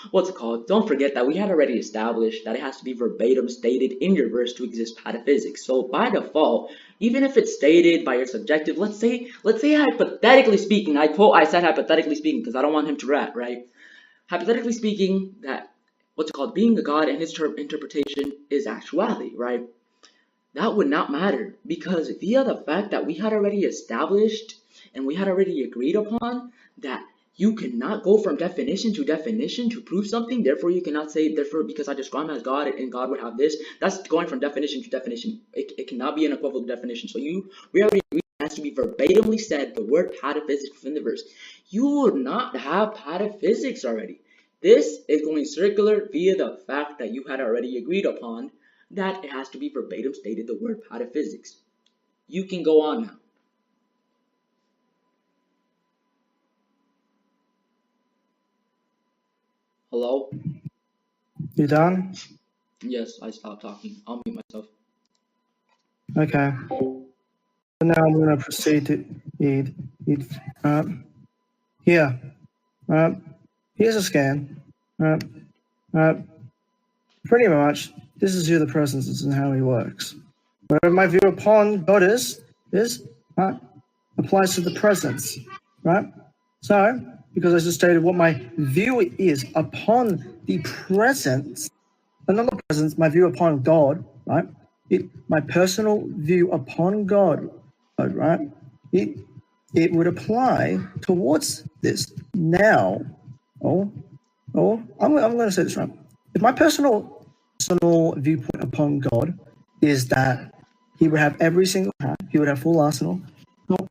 don't forget that we had already established that it has to be verbatim stated in your verse to exist pataphysics. So by default, even if it's stated by your subjective, let's say hypothetically speaking, I said hypothetically speaking because I don't want him to rat, right? Hypothetically speaking, that being a God and his interpretation is actuality, right? That would not matter because via the fact that we had already established and we had already agreed upon that you cannot go from definition to prove something, therefore you cannot say, therefore because I describe him as God and God would have this, that's going from definition to definition. It cannot be an equivalent definition. So we already agreed it has to be verbatimly said, the word pataphysics within the verse. You would not have pataphysics already. This is going circular via the fact that you had already agreed upon that it has to be verbatim stated the word pataphysics. You can go on now. Hello?
you done?
Yes, I stopped talking. I'll mute myself.
Okay. So now I'm going to proceed to here. Here's a scan. Pretty much, this is who the presence is and how he works. Whatever my view upon God is applies to the presence, right? So, because I just stated what my view is upon the presence, and not the presence, my view upon God, right? My personal view upon God, right? It would apply towards this. Now, I'm going to say this right. If my personal viewpoint upon God is that he would have every single hack, he would have full arsenal,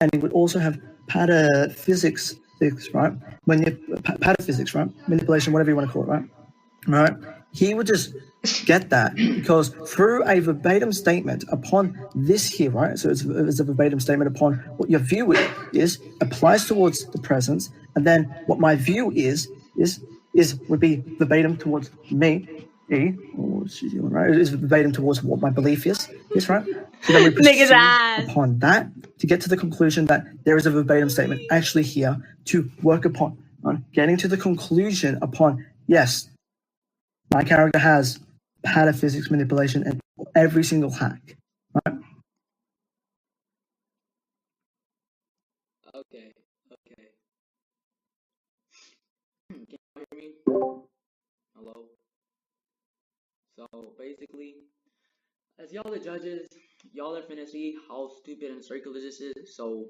and he would also have pataphysics, right? Pataphysics, right? Manipulation, whatever you want to call it, right? He would just get that because through a verbatim statement upon this here, right? So it's a verbatim statement upon what your view is applies towards the presence, and then what my view is would be verbatim towards me. Right? It is verbatim towards what my belief is right? So then we proceed upon that to get to the conclusion that there is a verbatim statement actually here to work upon, getting to the conclusion upon, yes, my character has pataphysics manipulation and every single hack, right?
Okay. Can you hear me? Hello? So basically, as y'all the judges, y'all are finna see how stupid and circular this is. So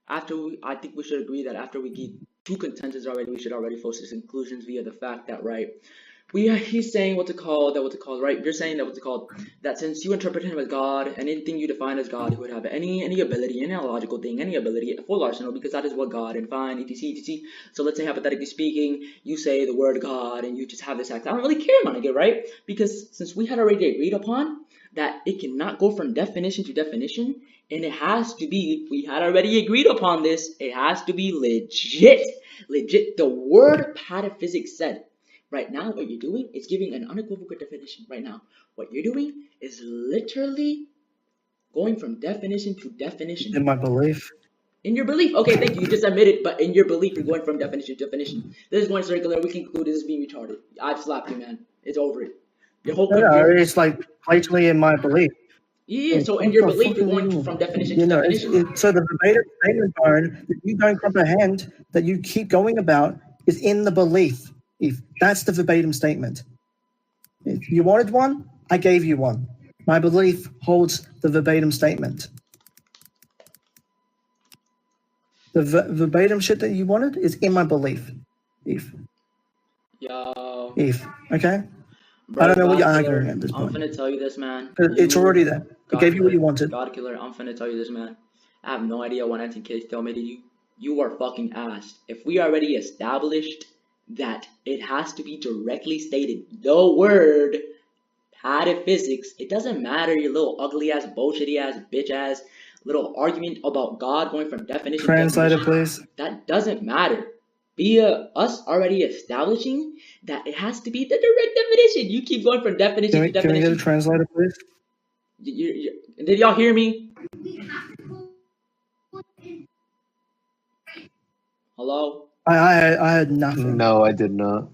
I think we should agree that after we get two contenders already, we should already force conclusions via the fact that, right, he's saying right? You're saying that since you interpret him as God, and anything you define as God, he would have any ability, any logical thing, any ability, a full arsenal, because that is what God and fine, etc. So let's say hypothetically speaking, you say the word God, and you just have this act. I don't really care, my nigga, right? Because since we had already agreed upon that it cannot go from definition to definition, and it has to be, we had already agreed upon this, it has to be legit. The word pataphysics said, Right now, what you're doing is giving an unequivocal definition. Right now, what you're doing is literally going from definition to definition.
In my belief.
In your belief. Okay, thank you. You just admitted, but in your belief, you're going from definition to definition. This is going circular. We can conclude this is being retarded. I've slapped you, man. It's over it. Your whole
It's like blatantly in my belief.
Yeah, so in your belief, you're going from definition to definition.
So the verbatim statement, Byron, that you don't comprehend, that you keep going about, is in the belief. If that's the verbatim statement. If you wanted one, I gave you one. My belief holds the verbatim statement. The verbatim shit that you wanted is in my belief.
Yo.
Okay?
Bro,
I don't know what you're
God
arguing
Killer,
at this
I'm
point.
finna tell you this, man.
It's already there. I gave you what you wanted.
God Killer, I'm finna tell you this, man. I have no idea what 19K tell me to you. You are fucking ass. If we already established that it has to be directly stated, the word pataphysics, it doesn't matter your little ugly ass, bullshitty ass, bitch ass little argument about God going from definition to
Translator,
definition.
please.
That doesn't matter. Via us already establishing that it has to be the direct definition. You keep going from definition to definition.
Can we get a translator, please?
Did y'all hear me? Hello?
I had nothing.
No, I did not.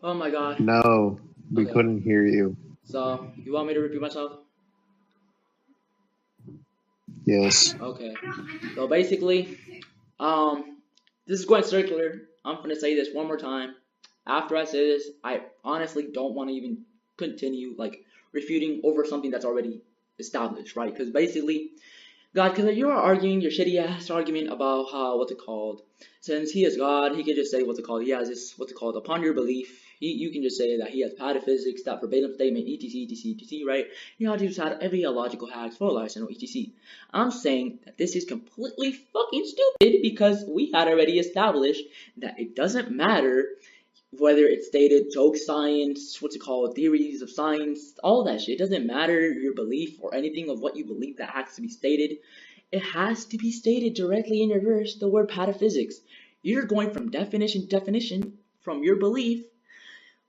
Oh my god.
No, we
Okay.
couldn't hear you.
So, you want me to repeat myself?
Yes.
Okay. So basically, this is going circular. I'm gonna say this one more time. After I say this, I honestly don't want to even continue like refuting over something that's already established, right? Because basically, God, because you are arguing your shitty ass argument about how what's it called? Since he is God, he can just say what's it called? He has this what's it called? Upon your belief, you can just say that he has pataphysics, that verbatim statement, etc, etc, etc, right? You know, just had every illogical hacks for license, etc. I'm saying that this is completely fucking stupid because we had already established that it doesn't matter whether it's stated joke science, what's it called, theories of science, all that shit. It doesn't matter your belief or anything of what you believe that has to be stated. It has to be stated directly in your verse, the word pataphysics. You're going from definition to definition from your belief,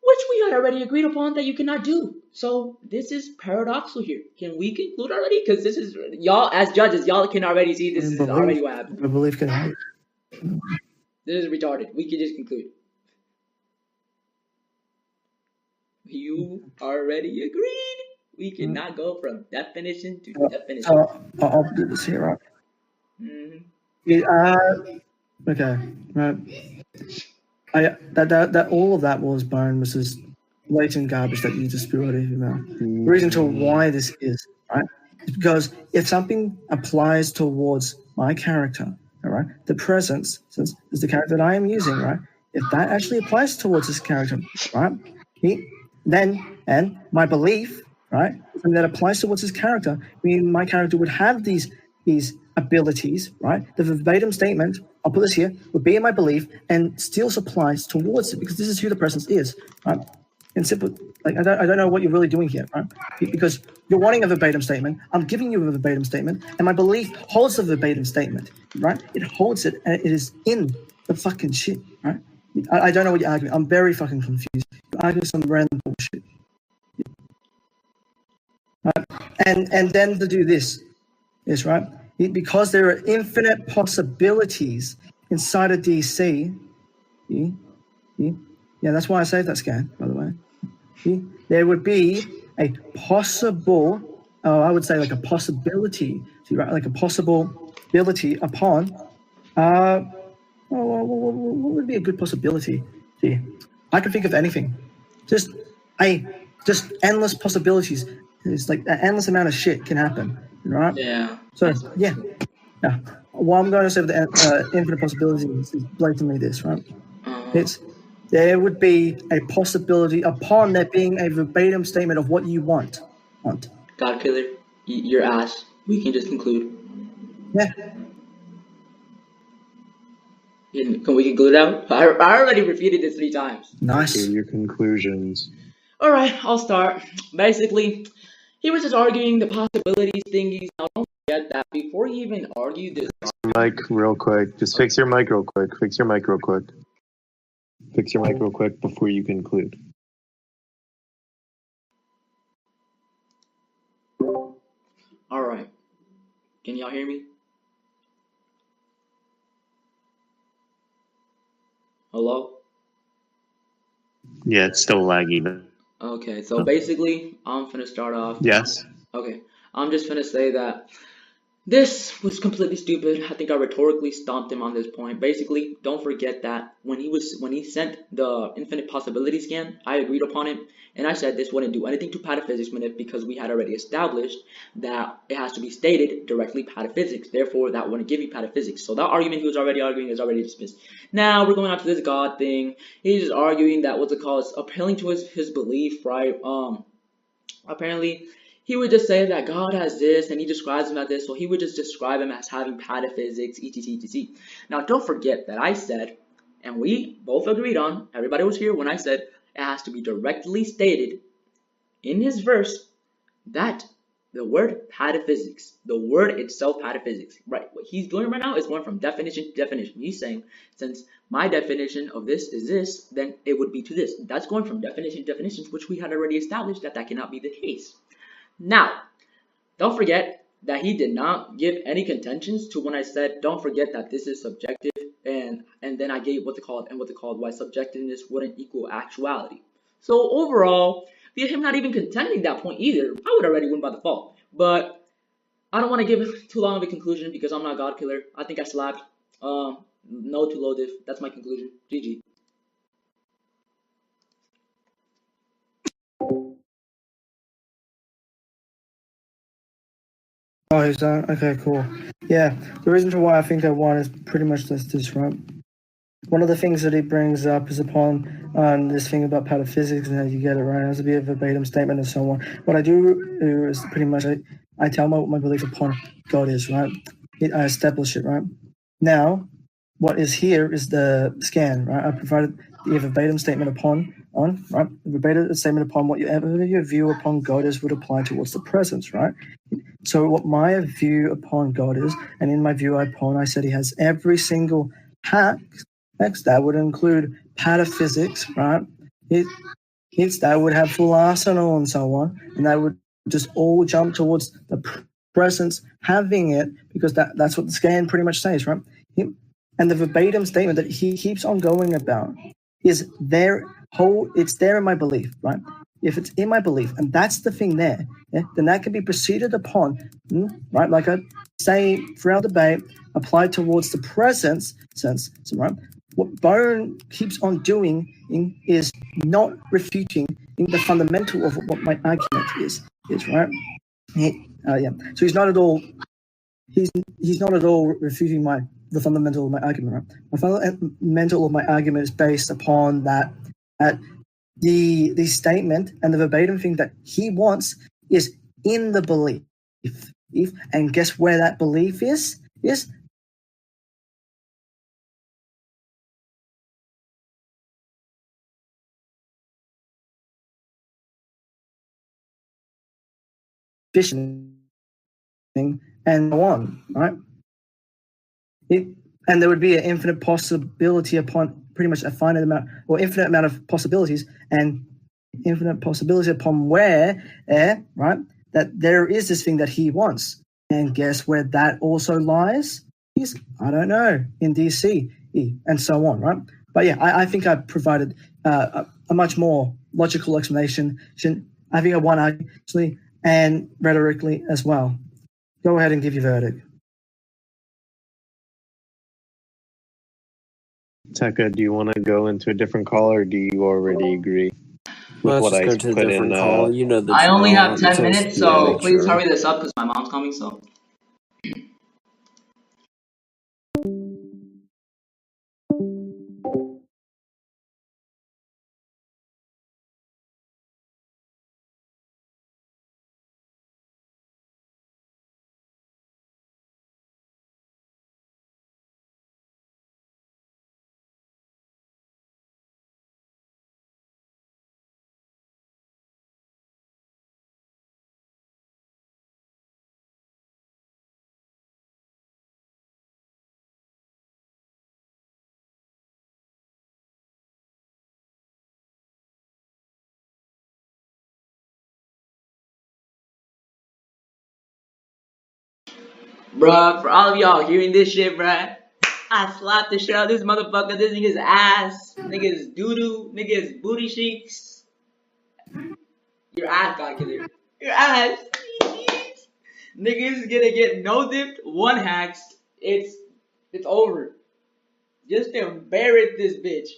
which we had already agreed upon that you cannot do. So this is paradoxical here. Can we conclude already? Because this is, y'all as judges, y'all can already see this is already what happened.
My belief can help.
This is retarded. We can just conclude. You already agreed. We cannot go from definition to definition.
So I'll do this here, right? Okay, right. That all of that was Byron was just blatant garbage that you just threw out of your mouth. The reason to why this is, right, is because if something applies towards my character, all right, the presence, since is the character that I am using, right, if that actually applies towards this character, right, and my belief, right, something that applies towards his character, meaning my character would have these abilities, right? The verbatim statement, I'll put this here, would be in my belief and still applies towards it because this is who the presence is, right? And simple, like I don't know what you're really doing here, right? Because you're wanting a verbatim statement. I'm giving you a verbatim statement, and my belief holds the verbatim statement, right? It holds it, and it is in the fucking shit, right? I don't know what you're arguing. I'm very fucking confused. You're arguing some random bullshit. Right? And then to do this is, right, because there are infinite possibilities inside of DC. Yeah, that's why I saved that scan, by the way. There would be a possible, I would say like a possibility, right, like a possibility upon, what would be a good possibility? See, I can think of anything. Just endless possibilities. It's like an endless amount of shit can happen, right?
Yeah.
So yeah. What I'm going to say with the infinite possibilities is blatantly this, right? There would be a possibility upon there being a verbatim statement of what you want.
God Killer, your ass. We can just conclude.
Yeah.
Can we conclude now? I already repeated this 3 times.
Nice.
Okay, your conclusions.
Alright, I'll start. Basically, he was just arguing the possibilities thingies. Now, don't forget that before he even argued this.
Mic real quick. Just fix your mic real quick. Fix your mic real quick before you conclude.
All right. Can y'all hear me? Hello?
Yeah, it's still laggy, but
Okay, so basically, I'm finna start off.
yes.
Okay, I'm just finna say that this was completely stupid. I think I rhetorically stomped him on this point. Basically, don't forget that when he sent the infinite possibility scan, I agreed upon it, and I said this wouldn't do anything to pataphysics because we had already established that it has to be stated directly pataphysics. Therefore, that wouldn't give you pataphysics. So that argument he was already arguing is already dismissed. Now we're going on to this God thing. He's just arguing that what's it called, appealing to his belief, right? Apparently he would just say that God has this and he describes him as this, so he would just describe him as having pataphysics, etc. Now don't forget that I said, and we both agreed on, everybody was here when I said it has to be directly stated in his verse that the word pataphysics, the word itself pataphysics, right? What he's doing right now is going from definition to definition. He's saying, since my definition of this is this, then it would be to this. That's going from definition to definitions, which we had already established that cannot be the case. Now, don't forget that he did not give any contentions to when I said, don't forget that this is subjective, and then I gave what's it called, why subjectiveness wouldn't equal actuality. So overall, via him not even contending that point either, I would already win by default. But I don't want to give too long of a conclusion because I'm not God Killer. I think I slapped. No to low diff. That's my conclusion. GG.
Oh, he's done? Okay, cool. Yeah, the reason for why I think I won is pretty much this, right? One of the things that he brings up is upon this thing about pataphysics and how you get it right. It has to be a verbatim statement and so on. What I do is pretty much I tell what my belief upon God is, right? I establish it, right? Now, what is here is the scan, right? I provided the verbatim statement right? The verbatim statement upon whatever your view upon God is would apply towards the presence, right? So what my view upon God is, and in my view upon, I said he has every single text that would include pataphysics, right? That would have full arsenal and so on, and that would just all jump towards the presence having it because that's what the scan pretty much says, right? And the verbatim statement that he keeps on going about is it's there in my belief, right? If it's in my belief, and that's the thing there, yeah, then that can be proceeded upon, right? Like I say throughout the debate, applied towards the presence sense, right? What Byron keeps on doing is not refuting in the fundamental of what my argument is right? Yeah. So he's not at all refuting the fundamental of my argument. Right? The fundamental of my argument is based upon that the statement and the verbatim thing that he wants is in the belief. And guess where that belief is? Visioning and so on, right? And there would be an infinite possibility upon pretty much a finite amount or infinite amount of possibilities and infinite possibility upon where, right, that there is this thing that he wants. And guess where that also lies? I don't know, in DC and so on, right? But yeah, I think I provided a much more logical explanation. I think I won actually and rhetorically as well. Go ahead and give your verdict.
Tekka, do you want to go into a different call, or do you already agree with
Let's
what
just
I
go to a
put
different
in?
call. You know the
I only
drill.
have 10 minutes,
Yeah,
so
make
please
sure.
hurry this up because my mom's coming, so. Bruh, for all of y'all hearing this shit, bruh, I slapped the shit out of this motherfucker. This nigga's ass. Nigga's doo-doo. Nigga's booty cheeks. Your ass, God killer. Your ass. Nigga's gonna get no dipped, one hacked. It's over. Just embarrass this bitch.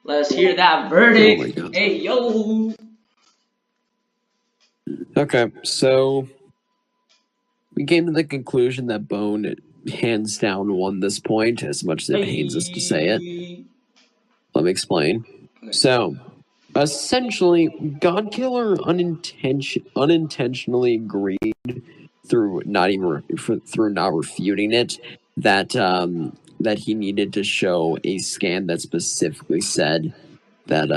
Let's hear that verdict.
Oh my God.
Hey, yo.
Okay, so we came to the conclusion that Bone hands down won this point, as much as it pains us to say it. Let me explain.
Okay.
So, essentially, Godkiller unintentionally agreed through not refuting it that that he needed to show a scan that specifically said that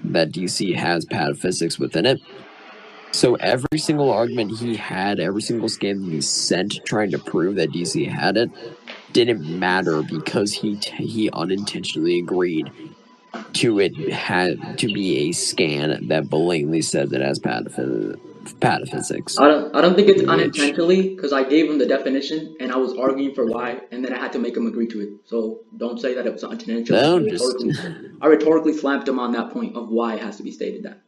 that DC has pataphysics within it. So every single argument he had, every single scan that he sent trying to prove that DC had it, didn't matter because he unintentionally agreed to it had to be a scan that blatantly said that it has pataphysics.
I don't think it's
Which-
unintentionally because I gave him the definition and I was arguing for why, and then I had to make him agree to it. So don't say that it was unintentional.
No,
I rhetorically slapped him on that point of why it has to be stated that.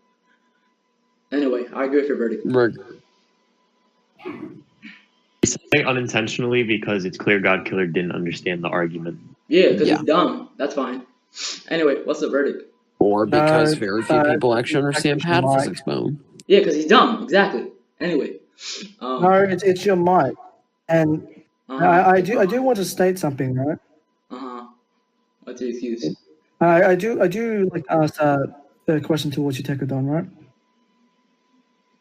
Anyway, I agree with your verdict.
Say unintentionally because it's clear Godkiller didn't understand the argument.
Yeah, because he's dumb. That's fine. Anyway, what's the verdict?
Or because very few people actually understand pataphysics, Bone.
Yeah, because he's dumb. Exactly. Anyway.
No, it's your mic. And I do want to state something, right?
What's your excuse?
I do like to ask a question towards you, Tekadon, right?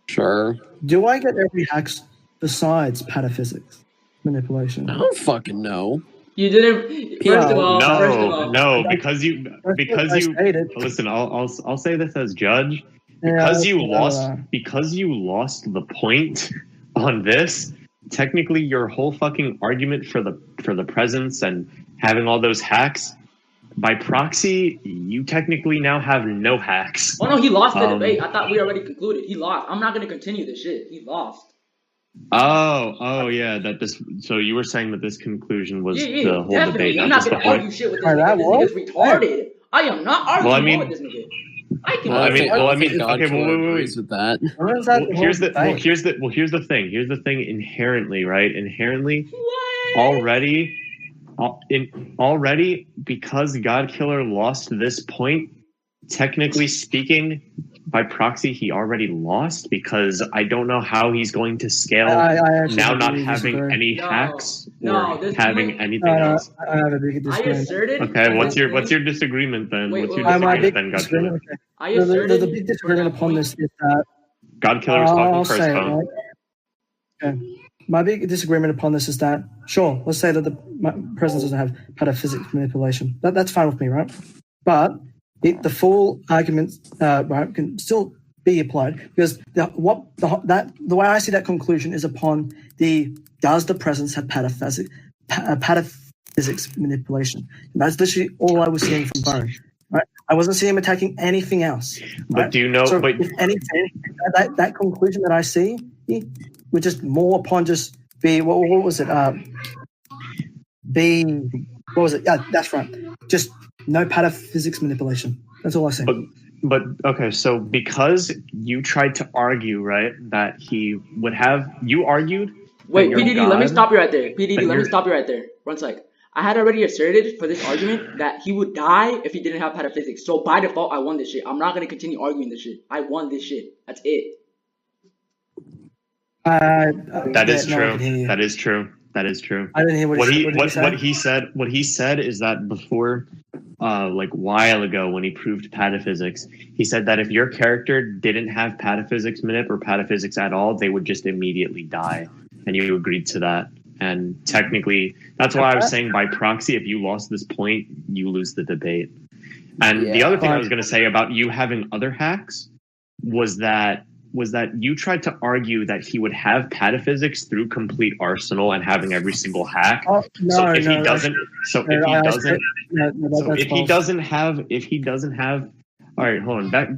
Sure.
Do I get every hacks besides pataphysics manipulation?
I don't fucking know.
You didn't. First of all,
because you listen. I'll say this as judge. Because you lost the point on this. Technically, your whole fucking argument for the presence and having all those hacks, by proxy, you technically now have no hacks.
Oh no, he lost the debate. I thought we already concluded. He lost. I'm not going to continue this shit. He lost.
Oh yeah. So you were saying that this conclusion was the whole
definitely.
debate.
I'm not going to argue shit with this nigga. This nigga's retarded. I am not arguing with this nigga.
Agrees with that.
Here's the thing. Here's the thing. Inherently, right? Inherently, already, because Godkiller lost this point. Technically speaking, by proxy, he already lost because I don't know how he's going to scale now not having any hacks or having anything else.
I have a big disagreement.
I asserted.
Okay, what's your disagreement then? What's your disagreement then, Godkiller?
The big disagreement upon this is that
Godkiller was talking first, though.
Right? Okay. My big disagreement upon this is that, sure, let's say that the presence doesn't have pataphysics manipulation. That's fine with me, right? But the full argument right, can still be applied because the way I see that conclusion is upon does the presence have pataphysics manipulation? And that's literally all I was seeing from Bone. Right? I wasn't seeing him attacking anything else. Right?
But do you know?
So if anything, that conclusion that I see would just more upon just be what was it? What was it? Yeah, that's right. Just no pataphysics manipulation. That's all I say.
But okay, so because you tried to argue, right, that he would have, you argued.
Wait, PDD, let me stop you right there. PDD, let me stop you right there. 1 sec. I had already asserted for this argument that he would die if he didn't have pataphysics. So by default, I won this shit. I'm not gonna continue arguing this shit. I won this shit. That's it.
That is true. That is true. That is true.
I didn't hear what
he said. What he said is that before, like a while ago, when he proved pataphysics, he said that if your character didn't have pataphysics manip or pataphysics at all, they would just immediately die, and you agreed to that. And technically, that's why I was saying by proxy, if you lost this point, you lose the debate. And the other thing I was going to say about you having other hacks was that you tried to argue that he would have pataphysics through complete arsenal and having every single hack. If he doesn't have, all right, hold on. Back,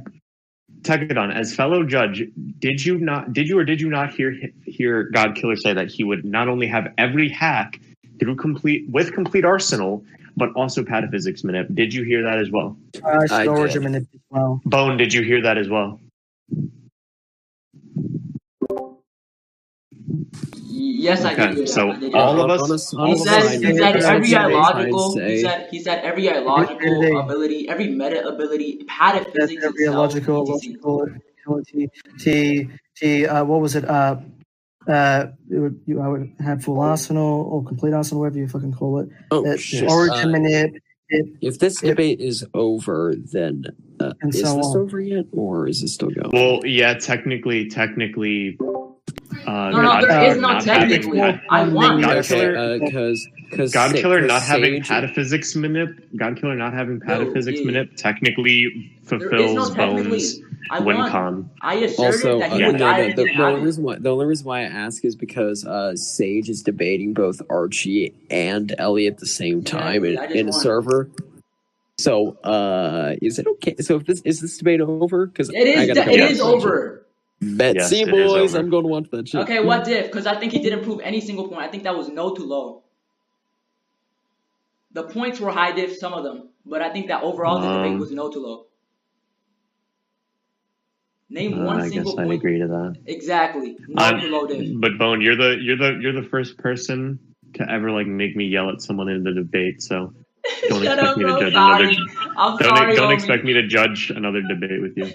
Tekadon, as fellow judge, did you not hear Godkiller say that he would not only have every hack with complete arsenal, but also pataphysics manip? Did you hear that as well?
Storage manip as well.
Bone, did you hear that as well?
Yes, I did.
So all of us.
He said every illogical. He said every illogical ability, every meta ability, pataphysics.
Every illogical ability. What was it? I would have full arsenal or complete arsenal, whatever you fucking call it. Origin manip.
If this debate is over, then is this over yet, or is it still going?
Well, yeah, technically.
There is no technically. I won.
Godkiller not having pataphysics manip. Godkiller not having pataphysics manip technically fulfills Bone's win con.
I asserted that he would die.
The only reason why I ask is because Sage is debating both Archie and Ellie at the same time in a server. So, is it okay? So, is this debate over? Because
it is over.
See, boys, I'm going to watch that shit.
Okay, what if? Because I think he didn't prove any single point. I think that was no too low. The points were high diff, some of them, but I think that overall the debate was no too low. Name one single point.
I agree to that.
Exactly, no too low diff.
But Bone, you're the first person to ever make me yell at someone in the debate. So don't expect me to judge another. Don't expect me to judge another debate with you.